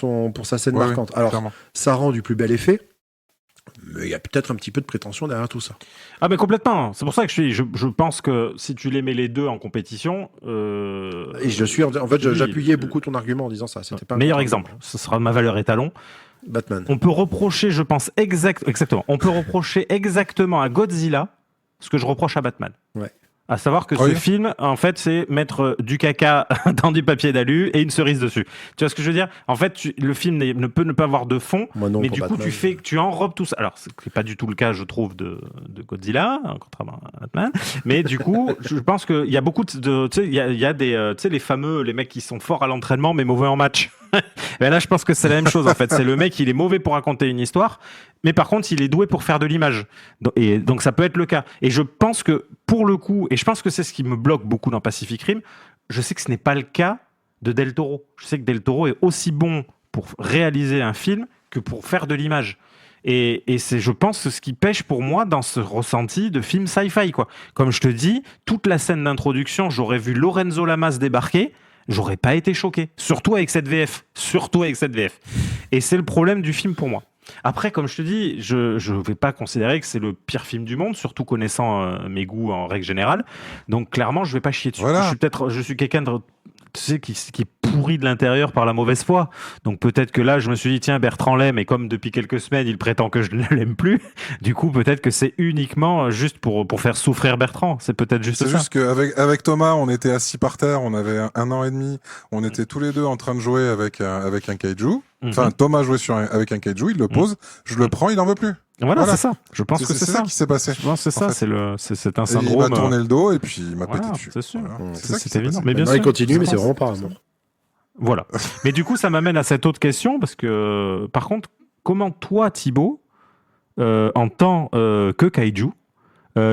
sa scène marquante. Alors, clairement. Ça rend du plus bel effet. Mais il y a peut-être un petit peu de prétention derrière tout ça. Ah mais complètement. C'est pour ça que je pense que si tu les mets les deux en compétition... Et j'appuyais beaucoup ton argument en disant ça. C'était pas meilleur exemple, ce sera ma valeur étalon. Batman. On peut reprocher, je pense, exactement. On peut reprocher exactement à Godzilla ce que je reproche à Batman. Ouais. À savoir que ce film, en fait, c'est mettre du caca dans du papier d'alu et une cerise dessus. Tu vois ce que je veux dire ? En fait, le film ne peut ne pas avoir de fond, mais du coup, tu enrobes tout ça. Alors, c'est pas du tout le cas, je trouve, de Godzilla, contrairement à Batman. Mais du coup, je pense qu'il y a beaucoup de... Tu sais, il y a des... tu sais, les mecs qui sont forts à l'entraînement, mais mauvais en match. Et là, je pense que c'est la même chose, en fait. C'est le mec, il est mauvais pour raconter une histoire, mais par contre, il est doué pour faire de l'image. Et donc, ça peut être le cas. Et je pense que, pour le coup, et je pense que c'est ce qui me bloque beaucoup dans Pacific Rim, je sais que ce n'est pas le cas de Del Toro. Je sais que Del Toro est aussi bon pour réaliser un film que pour faire de l'image. Et c'est, je pense, ce qui pêche pour moi dans ce ressenti de film sci-fi, quoi. Comme je te dis, toute la scène d'introduction, j'aurais vu Lorenzo Lamas débarquer, j'aurais pas été choqué. Surtout avec cette VF. Et c'est le problème du film pour moi. Après, comme je te dis, je vais pas considérer que c'est le pire film du monde, surtout connaissant mes goûts en règle générale. Donc clairement, je vais pas chier dessus. Voilà. Je suis quelqu'un de, tu sais, qui est pourri de l'intérieur par la mauvaise foi. Donc peut-être que là, je me suis dit, tiens, Bertrand l'aime, et comme depuis quelques semaines, il prétend que je ne l'aime plus, du coup, peut-être que c'est uniquement juste pour faire souffrir Bertrand. C'est peut-être juste ça. C'est juste qu'avec Thomas, on était assis par terre, on avait un an et demi, on était tous les deux en train de jouer avec un kaiju. Enfin, Thomas jouait avec un kaiju, il le pose, je le prends, il en veut plus. Voilà, c'est ça. Je pense que c'est ça qui s'est passé. Je pense que c'est ça. C'est un syndrome. Il m'a tourné le dos et puis il m'a pété dessus. C'est sûr. Voilà. C'est évident. Mais bien sûr, il continue, mais c'est vraiment pas amour. Voilà. Mais du coup, ça m'amène à cette autre question parce que, par contre, comment toi, Thibaut, en tant que kaiju,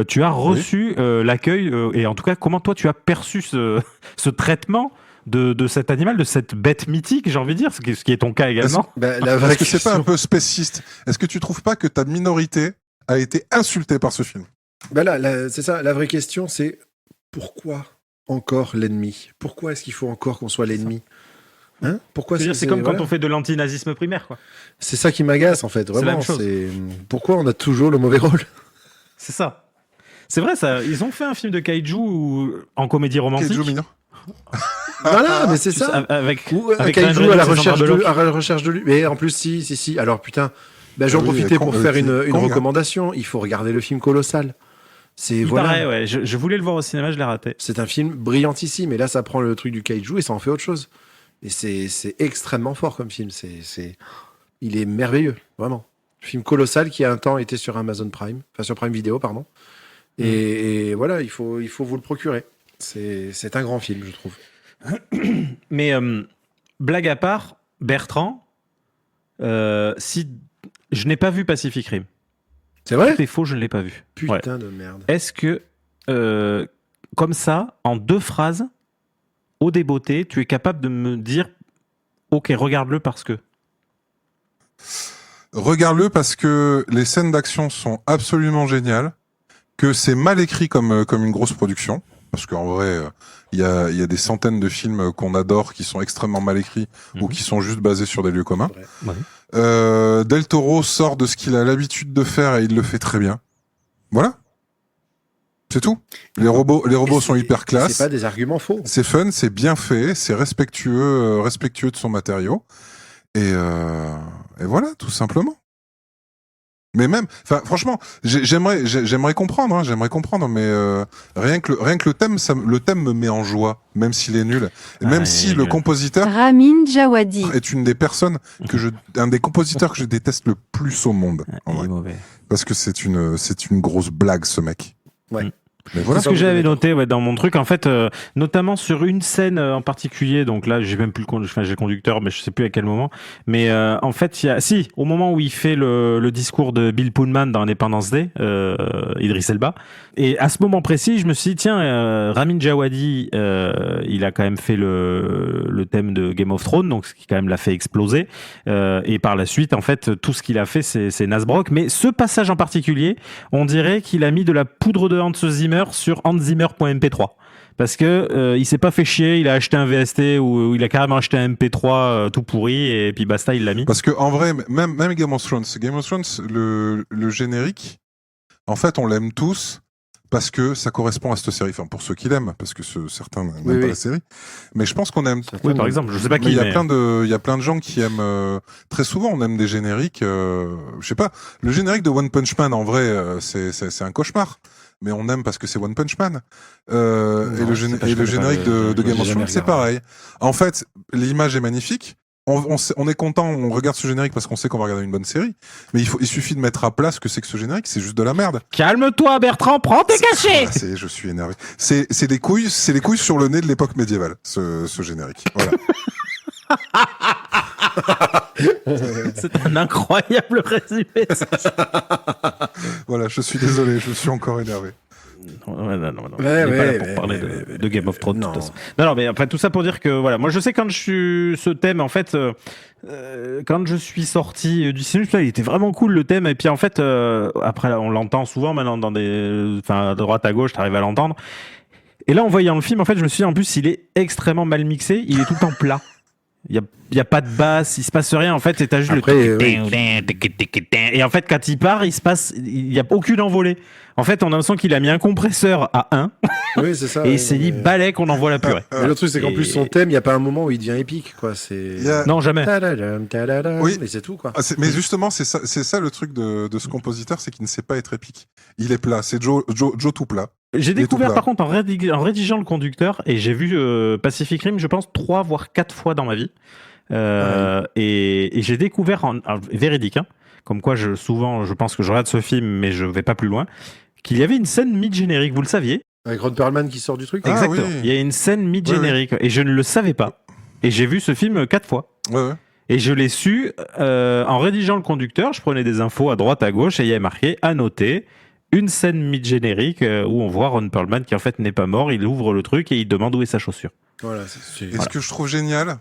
tu as reçu l'accueil et en tout cas, comment toi, tu as perçu ce traitement de cet animal, de cette bête mythique, j'ai envie de dire, ce qui est ton cas également. Est-ce que c'est pas un peu spéciste ? Est-ce que tu trouves pas que ta minorité a été insultée par ce film ? C'est ça, la vraie question, c'est pourquoi encore l'ennemi ? Pourquoi est-ce qu'il faut encore qu'on soit l'ennemi ? Hein ? Pourquoi c'est comme quand on fait de l'antinazisme primaire, quoi. C'est ça qui m'agace, en fait, vraiment. C'est la même chose. Pourquoi on a toujours le mauvais rôle ? C'est ça. C'est vrai, ça. Ils ont fait un film de kaiju en comédie romantique. Kaiju mignon. Voilà, mais c'est ça. Avec kaiju à la recherche de lui. Mais en plus, si. Alors putain, j'en profitais pour faire une recommandation. Il faut regarder le film Colossal. Pareil, ouais. Je voulais le voir au cinéma, je l'ai raté. C'est un film brillantissime. Et là, ça prend le truc du kaiju et ça en fait autre chose. Et c'est extrêmement fort comme film. Il est merveilleux, vraiment. Film Colossal qui a un temps été sur Amazon Prime, enfin sur Prime Video, pardon. Et voilà, il faut vous le procurer. C'est un grand film, je trouve. Mais blague à part, Bertrand, si je n'ai pas vu Pacific Rim. C'est vrai ? Tout est faux, je ne l'ai pas vu. Putain de merde. Est-ce que, comme ça, en 2 phrases, au débeauté, tu es capable de me dire « Ok, regarde-le parce que… » Regarde-le parce que les scènes d'action sont absolument géniales, que c'est mal écrit comme une grosse production. Parce qu'en vrai, il y a des centaines de films qu'on adore qui sont extrêmement mal écrits ou qui sont juste basés sur des lieux communs. Ouais. Del Toro sort de ce qu'il a l'habitude de faire et il le fait très bien. Voilà. C'est tout. Les robots sont hyper classe. C'est pas des arguments faux. C'est fun, c'est bien fait, c'est respectueux de son matériau. Et voilà, tout simplement. Mais même, enfin, franchement, j'aimerais comprendre, mais rien que le thème, le thème me met en joie, même s'il est nul, et même si le compositeur Ramin Djawadi est un des compositeurs que je déteste le plus au monde, en vrai. Mauvais. Parce que c'est une grosse blague, ce mec. Ouais. Mais voilà. C'est ce que j'avais noté dans mon truc, en fait, notamment sur une scène en particulier. Donc là, j'ai même plus j'ai le conducteur, mais je sais plus à quel moment. Mais en fait, au moment où il fait le discours de Bill Pullman dans Independence Day, Idris Elba. Et à ce moment précis, je me suis dit, tiens, Ramin Djawadi, il a quand même fait le thème de Game of Thrones, donc ce qui quand même l'a fait exploser. Et par la suite, en fait, tout ce qu'il a fait, c'est Nasbrock. Mais ce passage en particulier, on dirait qu'il a mis de la poudre de Hans Zimmer sur hanszimmer.mp3 parce que il s'est pas fait chier, il a acheté un VST ou il a carrément acheté un MP3 tout pourri et puis basta, il l'a mis. Parce que en vrai, même Game of Thrones, le générique, en fait, on l'aime tous parce que ça correspond à cette série. Enfin, pour ceux qui l'aiment, parce que certains n'aiment pas la série. Mais je pense qu'on aime. Oui, par exemple, je sais pas qui. Il y a plein de gens qui aiment. Très souvent, on aime des génériques. Je sais pas. Le générique de One Punch Man, en vrai, c'est un cauchemar. Mais on aime parce que c'est One Punch Man. Et le générique de Game of Thrones, c'est pareil. En fait, l'image est magnifique. On est content, on regarde ce générique parce qu'on sait qu'on va regarder une bonne série. Mais il suffit de mettre à plat ce que c'est que ce générique, c'est juste de la merde. Calme-toi, Bertrand, prends tes cachets! Je suis énervé. C'est des couilles sur le nez de l'époque médiévale, ce générique. Voilà. C'est un incroyable résumé. Voilà, je suis désolé, je suis encore énervé. Non. On n'est pas là pour parler de Game of Thrones, de toute façon. Non, mais après, tout ça pour dire que, voilà, moi, je sais quand ce thème, en fait, quand je suis sorti du cinéma, il était vraiment cool, le thème, et puis, en fait, après, on l'entend souvent maintenant à droite, à gauche, t'arrives à l'entendre. Et là, en voyant le film, en fait, je me suis dit, en plus, il est extrêmement mal mixé, il est tout le temps plat. Il y a pas de basse, il se passe rien en fait, et t'as juste et en fait quand il part, il y a aucune envolée. En fait, on a l'impression qu'il a mis un compresseur à 1. Oui, c'est ça. Et il s'est dit balai qu'on envoie la purée. Le truc c'est qu'en plus son thème, il y a pas un moment où il devient épique quoi, Non, jamais. Oui, mais c'est tout quoi. Mais justement, c'est ça le truc de ce compositeur, c'est qu'il ne sait pas être épique. Il est plat, c'est Joe tout plat. J'ai découvert par contre en rédigeant le conducteur, et j'ai vu Pacific Rim, je pense 3 voire 4 fois dans ma vie. Et j'ai découvert véridique, comme quoi souvent je pense que je regarde ce film mais je vais pas plus loin, qu'il y avait une scène mid-générique, vous le saviez? Avec Ron Perlman qui sort du truc. Exactement. Oui. Il y a une scène mid-générique et je ne le savais pas. Et j'ai vu ce film 4 fois. Ouais. Et je l'ai su en rédigeant le conducteur, je prenais des infos à droite à gauche et il y avait marqué à noter une scène mid-générique où on voit Ron Perlman qui en fait n'est pas mort, il ouvre le truc et il demande où est sa chaussure. Voilà, ce que je trouve génial,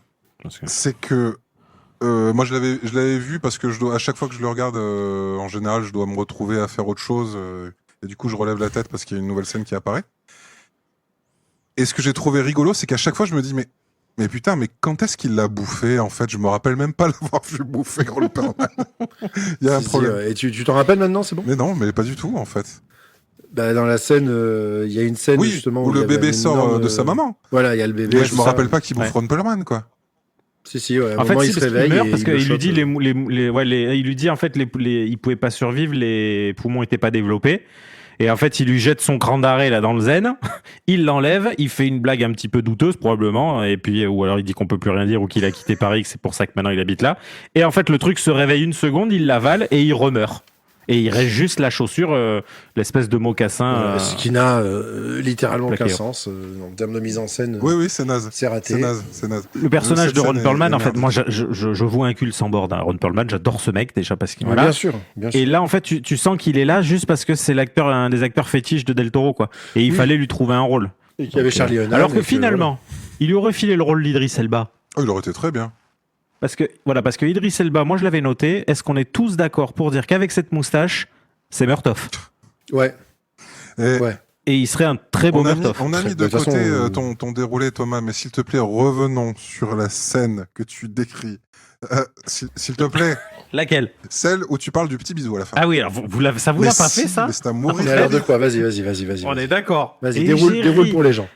c'est que moi je l'avais vu parce que à chaque fois que je le regarde, en général, je dois me retrouver à faire autre chose et du coup je relève la tête parce qu'il y a une nouvelle scène qui apparaît. Et ce que j'ai trouvé rigolo, c'est qu'à chaque fois je me dis mais putain, mais quand est-ce qu'il l'a bouffé en fait? Je me rappelle même pas l'avoir vu bouffer Ron Perlman. Il y a un problème. Et tu t'en rappelles maintenant, c'est bon? Mais non, mais pas du tout en fait. Bah, dans la scène, il y a une scène justement où le bébé sort de sa maman. Voilà, il y a le bébé. Mais je me rappelle pas qu'il bouffe Ron Perlman quoi. Si, ouais. En fait, il se réveille. Il meurt parce qu'il lui dit il lui dit en fait il pouvait pas survivre, les poumons étaient pas développés. Et en fait, il lui jette son cran d'arrêt là dans le zen, il l'enlève, il fait une blague un petit peu douteuse probablement, et puis ou alors il dit qu'on peut plus rien dire ou qu'il a quitté Paris, que c'est pour ça que maintenant il habite là. Et en fait, le truc se réveille une seconde, il l'avale et il remeurt. Et il reste juste la chaussure, l'espèce de mocassin. Ce qui n'a littéralement aucun sens en termes de mise en scène. Oui, c'est naze. C'est raté. C'est naze. Le personnage de Ron Perlman, en fait, moi, je vois un cul sans bord d'un Ron Perlman. J'adore ce mec déjà parce qu'il voilà. Bien sûr. Et là, en fait, tu sens qu'il est là juste parce que c'est un des acteurs fétiches de Del Toro, quoi. Et il fallait lui trouver un rôle. Et qu'il y avait Charlie Hunnam. Alors que finalement, il lui aurait filé le rôle d'Idris Elba. Oh, il aurait été très bien. Parce que Idris Elba, moi je l'avais noté. Est-ce qu'on est tous d'accord pour dire qu'avec cette moustache, c'est Murtoff? Ouais. Et il serait un très beau Murtoff. On a mis de côté ton déroulé, Thomas, mais s'il te plaît, revenons sur la scène que tu décris. S'il te plaît. Laquelle? Celle où tu parles du petit bisou à la fin. Ah oui, alors ça vous l'a pas fait ça? Mais c'est à mourir. Mais alors de quoi? Vas-y. On est d'accord. Vas-y, déroule pour les gens.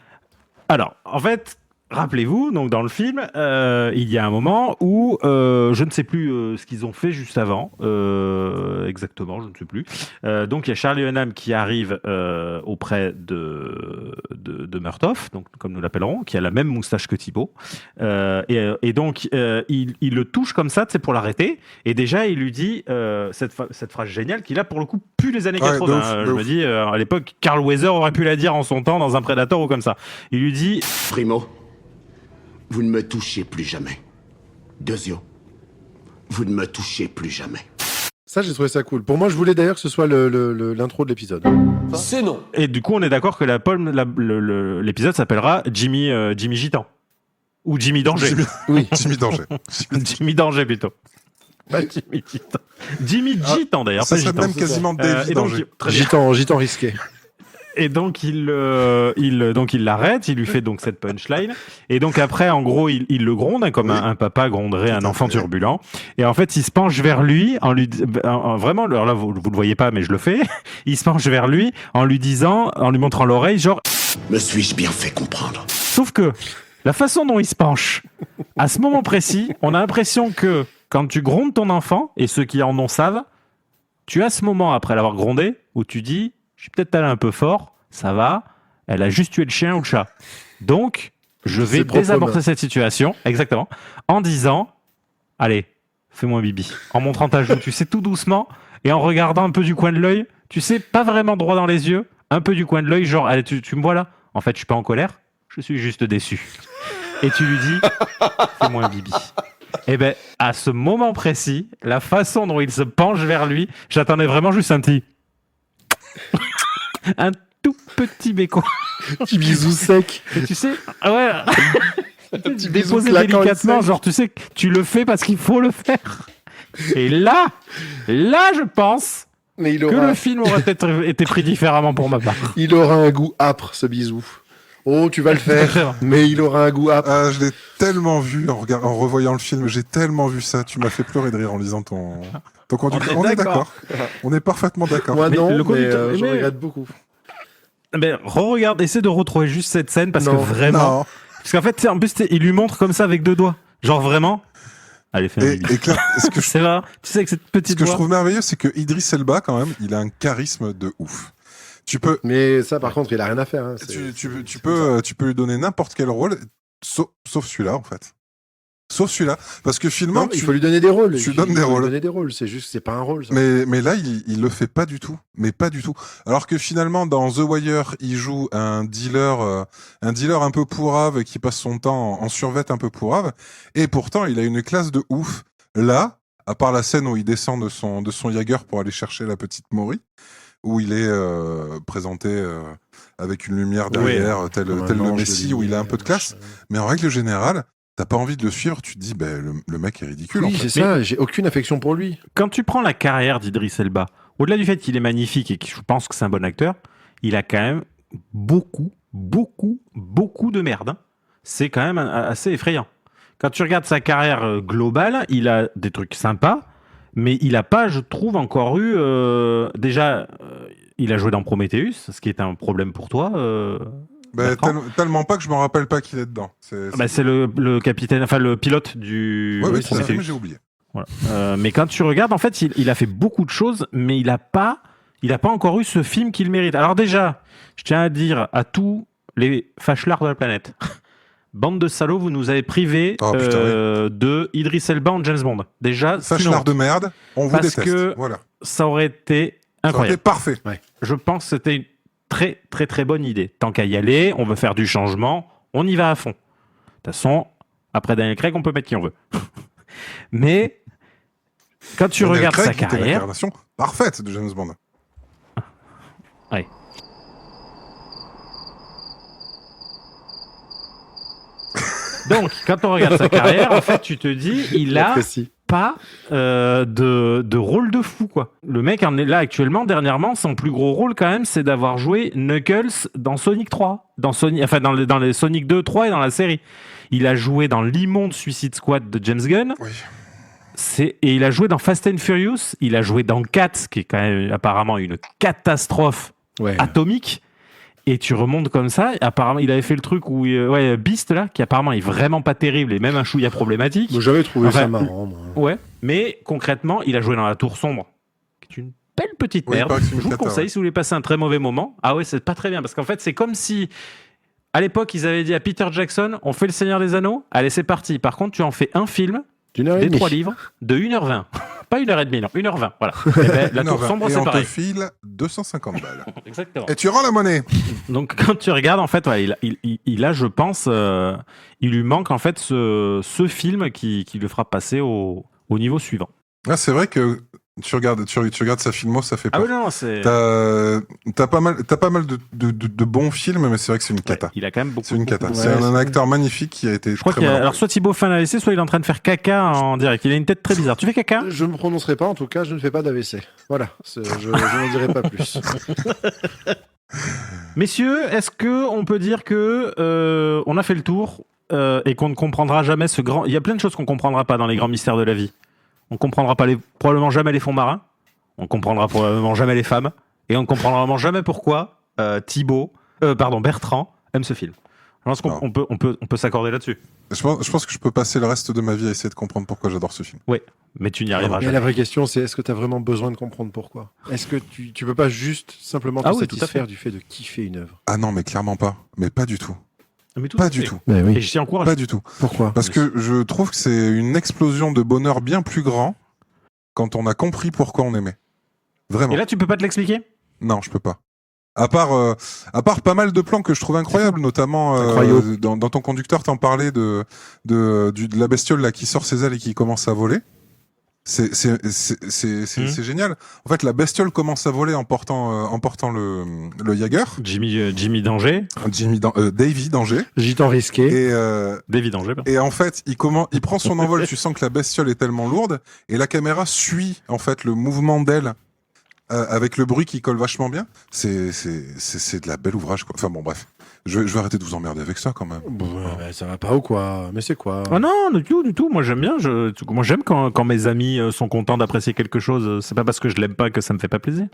Alors, en fait, rappelez-vous, donc dans le film, il y a un moment où je ne sais plus ce qu'ils ont fait juste avant, exactement, je ne sais plus. Donc il y a Charlie Hunnam qui arrive auprès de Murtaugh, donc comme nous l'appellerons, qui a la même moustache que Thibaut, et donc il le touche comme ça, c'est pour l'arrêter, et déjà il lui dit cette phrase géniale qu'il a pour le coup plus les années 80. Je me dis à l'époque, Carl Weathers aurait pu la dire en son temps dans un Predator ou comme ça. Il lui dit Primo, vous ne me touchez plus jamais. Deuxio, vous ne me touchez plus jamais. Ça, j'ai trouvé ça cool. Pour moi, je voulais d'ailleurs que ce soit l'intro de l'épisode. C'est non. Et du coup, on est d'accord que l'épisode s'appellera Jimmy Gitan. Ou Jimmy Danger. Oui, Jimmy Danger. Jimmy Danger plutôt. Pas Jimmy Gitan. Jimmy Gitan d'ailleurs. Ça pas serait Gitan. même quasiment David Danger. Gitan risqué. Et donc il l'arrête, il lui fait donc cette punchline, et donc après en gros il le gronde comme un papa gronderait un enfant turbulent, et en fait il se penche vers lui vraiment, alors là vous le voyez pas mais je le fais, il se penche vers lui en lui montrant l'oreille genre me suis-je bien fait comprendre. Sauf que la façon dont il se penche à ce moment précis, on a l'impression que quand tu grondes ton enfant, et ceux qui en ont savent, tu as ce moment après l'avoir grondé où tu dis je suis peut-être allé un peu fort, ça va, elle a juste tué le chien ou le chat. Donc, je vais désamorcer cette situation, exactement, en disant, allez, fais-moi un bibi. En montrant ta joue, tu sais, tout doucement, et en regardant un peu du coin de l'œil, tu sais, pas vraiment droit dans les yeux, un peu du coin de l'œil, genre, allez, tu me vois là? En fait, je suis pas en colère, je suis juste déçu. Et tu lui dis, fais-moi un bibi. Et ben, à ce moment précis, la façon dont il se penche vers lui, j'attendais vraiment juste un petit... un tout petit béco. Petit bisou sec. Et tu sais, ouais. Un petit bisou déposer délicatement, genre tu sais que tu le fais parce qu'il faut le faire. Et là, je pense que le film aurait peut-être été pris différemment pour ma part. Il aura un goût âpre, ce bisou. Oh, tu vas le faire, mais il aura un goût âpre. Je l'ai tellement vu en revoyant le film, j'ai tellement vu ça. Tu m'as fait pleurer de rire en lisant ton conducteur. On est d'accord. On est parfaitement d'accord. Moi non, mais je regrette beaucoup. Mais re-regarde, essaie de retrouver juste cette scène parce que vraiment... Non. Parce qu'en fait, en plus, il lui montre comme ça avec 2 doigts. Genre vraiment... Allez, fais un bibi. Et Claire, c'est vrai, tu sais, avec cette petite voix... Ce que je trouve merveilleux, c'est que Idris Elba, quand même, il a un charisme de ouf. Tu peux... Mais ça, par contre, il a rien à faire. Hein. Tu peux lui donner n'importe quel rôle, sauf celui-là, en fait. Sauf celui-là, parce que finalement, il faut lui donner des rôles. Tu donnes des rôles. Lui donner des rôles, c'est juste, c'est pas un rôle. Ça. Mais là, il le fait pas du tout, mais pas du tout. Alors que finalement, dans The Wire, il joue un dealer un peu pourrave qui passe son temps en survêt un peu pourrave, et pourtant, il a une classe de ouf. Là, à part la scène où il descend de son Jaeger pour aller chercher la petite Maury, où il est présenté avec une lumière derrière, tel le Messie, où il a un peu de classe, mais en règle générale. T'as pas envie de le suivre, tu te dis, le mec est ridicule. Oui, en fait. c'est ça, j'ai aucune affection pour lui. Quand tu prends la carrière d'Idris Elba, au-delà du fait qu'il est magnifique et que je pense que c'est un bon acteur, il a quand même beaucoup de merde. Hein. C'est quand même assez effrayant. Quand tu regardes sa carrière globale, il a des trucs sympas, mais il a pas, je trouve, encore eu... il a joué dans Prometheus, ce qui est un problème pour toi. Tellement pas que je me rappelle pas qu'il est dedans. C'est le capitaine, enfin le pilote du. Oui, c'est ça, j'ai oublié. Voilà. Mais quand tu regardes, en fait, il a fait beaucoup de choses, mais il a pas encore eu ce film qu'il mérite. Alors déjà, je tiens à dire à tous les fâchelards de la planète, bande de salauds, vous nous avez privés de Idris Elba en James Bond. Déjà, fâchelards de merde, on vous déteste. Parce que ça aurait été incroyable. Ça aurait été parfait. Ouais. Je pense que c'était une très bonne idée. Tant qu'à y aller, on veut faire du changement, on y va à fond. De toute façon, après Daniel Craig, on peut mettre qui on veut. Mais quand tu regardes sa carrière, l'incarnation parfaite de James Bond. Ouais. Donc, quand on regarde sa carrière, en fait, tu te dis, il a pas de rôle de fou, quoi. Le mec en est là actuellement, dernièrement, son plus gros rôle, quand même, c'est d'avoir joué Knuckles dans Sonic 3. Dans les Sonic 2, 3 et dans la série. Il a joué dans l'immonde Suicide Squad de James Gunn. Oui. Et il a joué dans Fast and Furious. Il a joué dans Cats, qui est quand même apparemment une catastrophe atomique. Et tu remontes comme ça. Apparemment, il avait fait le truc où Beast là, qui apparemment est vraiment pas terrible et même un chouïa problématique. Moi, j'avais trouvé ça marrant. Moi. Ouais, mais concrètement, il a joué dans La Tour Sombre, qui est une belle petite merde. Je vous le conseille si vous voulez passer un très mauvais moment. Ah ouais, c'est pas très bien parce qu'en fait, c'est comme si à l'époque ils avaient dit à Peter Jackson, on fait Le Seigneur des Anneaux. Allez, c'est parti. Par contre, tu en fais un film. Des 3 livres de 1h20. Pas 1h30, non, 1h20. Voilà. Et ben, La Tour Sombre, c'est pareil. Et on te file 250 balles. Exactement. Et tu rends la monnaie. Donc, quand tu regardes, en fait, ouais, il a, je pense, il lui manque, en fait, ce film qui le fera passer au niveau suivant. Ah, c'est vrai que tu regardes sa filmo, ça fait peur. Ah oui, non, c'est... T'as pas mal de bons films, mais c'est vrai que c'est une cata. Ouais, il a quand même beaucoup. C'est une cata. C'est un acteur magnifique qui a été. Je crois qu'il alors soit Thibaut fait un AVC, soit il est en train de faire caca en direct. Il a une tête très bizarre. Tu fais caca ? Je ne me prononcerai pas. En tout cas, je ne fais pas d'AVC. Voilà. Je n'en dirai pas plus. Messieurs, est-ce que on peut dire que on a fait le tour et qu'on ne comprendra jamais ce grand. Il y a plein de choses qu'on comprendra pas dans les grands mystères de la vie. On comprendra pas probablement jamais les fonds marins. On comprendra probablement jamais les femmes. Et on ne comprendra vraiment jamais pourquoi Bertrand aime ce film. Je pense qu'on peut s'accorder là-dessus. Je pense que je peux passer le reste de ma vie à essayer de comprendre pourquoi j'adore ce film. Oui, mais tu n'y arriveras jamais. La vraie question, c'est est-ce que tu as vraiment besoin de comprendre pourquoi ? Est-ce que tu peux pas juste simplement te satisfaire du fait de kiffer une œuvre ? Ah non, mais clairement pas. Mais pas du tout. Pas du tout. Oui. Et je t'y encourage. Pas du tout. Pourquoi ? Parce que je trouve que c'est une explosion de bonheur bien plus grand quand on a compris pourquoi on aimait. Vraiment. Et là, tu peux pas te l'expliquer ? Non, je peux pas. À part pas mal de plans que je trouve incroyables, notamment dans ton conducteur, t'en parlais de la bestiole là qui sort ses ailes et qui commence à voler. C'est génial. En fait, la bestiole commence à voler en portant le Jaeger. Jimmy Danger. Davy Danger. Gitan risqué. Davy Danger. Et en fait, il prend son envol. Tu sens que la bestiole est tellement lourde et la caméra suit en fait le mouvement d'elle. Avec le bruit qui colle vachement bien, c'est de la belle ouvrage quoi. Enfin bon bref, je vais arrêter de vous emmerder avec ça quand même. Ça va pas ou quoi ? Mais c'est quoi ? Ah non, du tout. Moi j'aime bien. Moi j'aime quand mes amis sont contents d'apprécier quelque chose. C'est pas parce que je l'aime pas que ça me fait pas plaisir.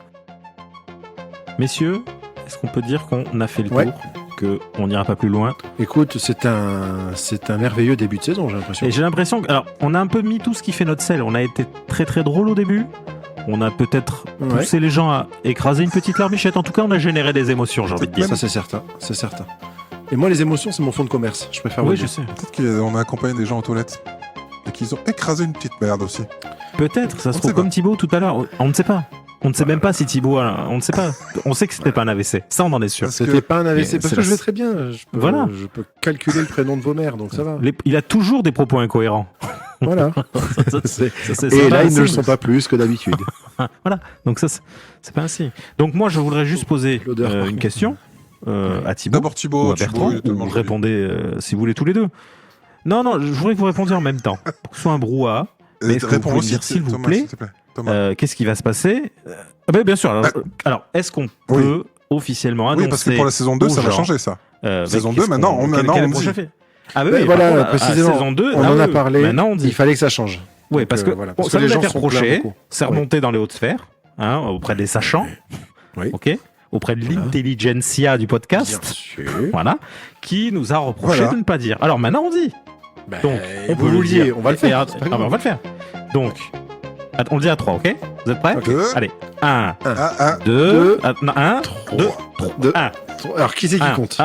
Messieurs, est-ce qu'on peut dire qu'on a fait le tour ? Qu'on n'ira pas plus loin ? Écoute, c'est un merveilleux début de saison, j'ai l'impression. Et j'ai l'impression que, alors, on a un peu mis tout ce qui fait notre sel. On a été très très drôle au début. On a peut-être poussé les gens à écraser une petite larmichette. En tout cas, on a généré des émotions, j'ai envie de dire. Ça, c'est certain. Et moi, les émotions, c'est mon fond de commerce. Je préfère. Oui, je sais. Peut-être qu'on a accompagné des gens aux toilettes et qu'ils ont écrasé une petite merde aussi. Peut-être, ça se trouve comme Thibaut tout à l'heure. On ne sait pas. On ne sait même pas si Thibaut, on ne sait pas. On sait que c'était pas un AVC. Ça, on en est sûr. C'était pas un AVC parce que je vais très bien. Voilà. Je peux calculer le prénom de vos mères, donc ça va. Il a toujours des propos incohérents. Voilà. Et là, ils ne le sont pas plus que d'habitude. Voilà. Donc ça, c'est pas ainsi. Donc moi, je voudrais juste poser une question à Thibaut. D'abord Thibaut, ou à Bertrand. Vous répondez si vous voulez tous les deux. Non, je voudrais que vous répondiez en même temps. Pour que ce soit un brouhaha. Mais est-ce que vous pouvez me dire, s'il vous plaît, qu'est-ce qui va se passer ? Bien sûr. Alors, est-ce qu'on peut officiellement annoncer... Oui, parce que pour la saison 2, ça va changer, ça. Saison 2, maintenant, on dit... Ah oui, voilà, précisément, saison 2, on en a parlé, maintenant on dit. Il fallait que ça change. Oui, parce que ça nous a été reproché, c'est remonté dans les hautes sphères, auprès des sachants, auprès de l'intelligentsia du podcast, voilà, qui nous a reproché de ne pas dire. Alors maintenant on dit. Donc, on peut le dire. On va le faire. On va le faire. Donc, on le dit à 3, ok ? Vous êtes prêts ? Allez, 1, 2, 1, 2, 1. Alors, qui c'est qui compte ?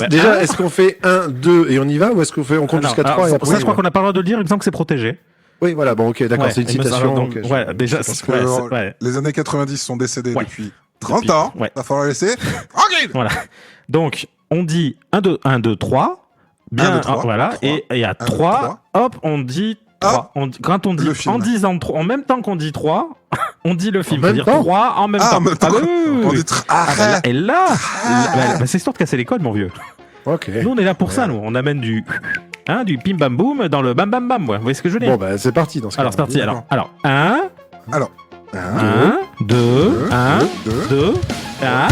Déjà, est-ce qu'on fait 1, 2 et on y va, ou est-ce qu'on compte jusqu'à 3 et après ça, je crois qu'on n'a pas le droit de le dire, il me semble que c'est protégé. Oui, voilà, bon, ok, d'accord, c'est une citation. Donc, déjà, parce que les années 90 sont décédées depuis 30 ans, il va falloir laisser tranquille. Voilà. Donc, on dit 1, 2, 3, bien, voilà, et à 3, hop, on dit 3. Quand on dit, en disant 3, en même temps qu'on dit 3, on dit le film. On veut dire 3 en même temps. On dit et là, c'est histoire de casser les codes, mon vieux. Ok. Nous, on est là pour ça, nous. On amène du pim bam boum dans le bam bam bam. Vous voyez ce que je veux dire ? Bon, c'est parti dans ce cas. Alors, c'est parti. Alors, 1. Alors, 1, 2, 1, 2, 1.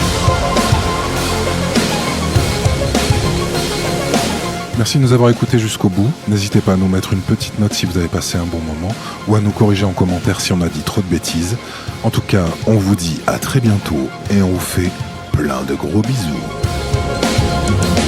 Merci de nous avoir écoutés jusqu'au bout. N'hésitez pas à nous mettre une petite note si vous avez passé un bon moment ou à nous corriger en commentaire si on a dit trop de bêtises. En tout cas, on vous dit à très bientôt et on vous fait plein de gros bisous. Ciao.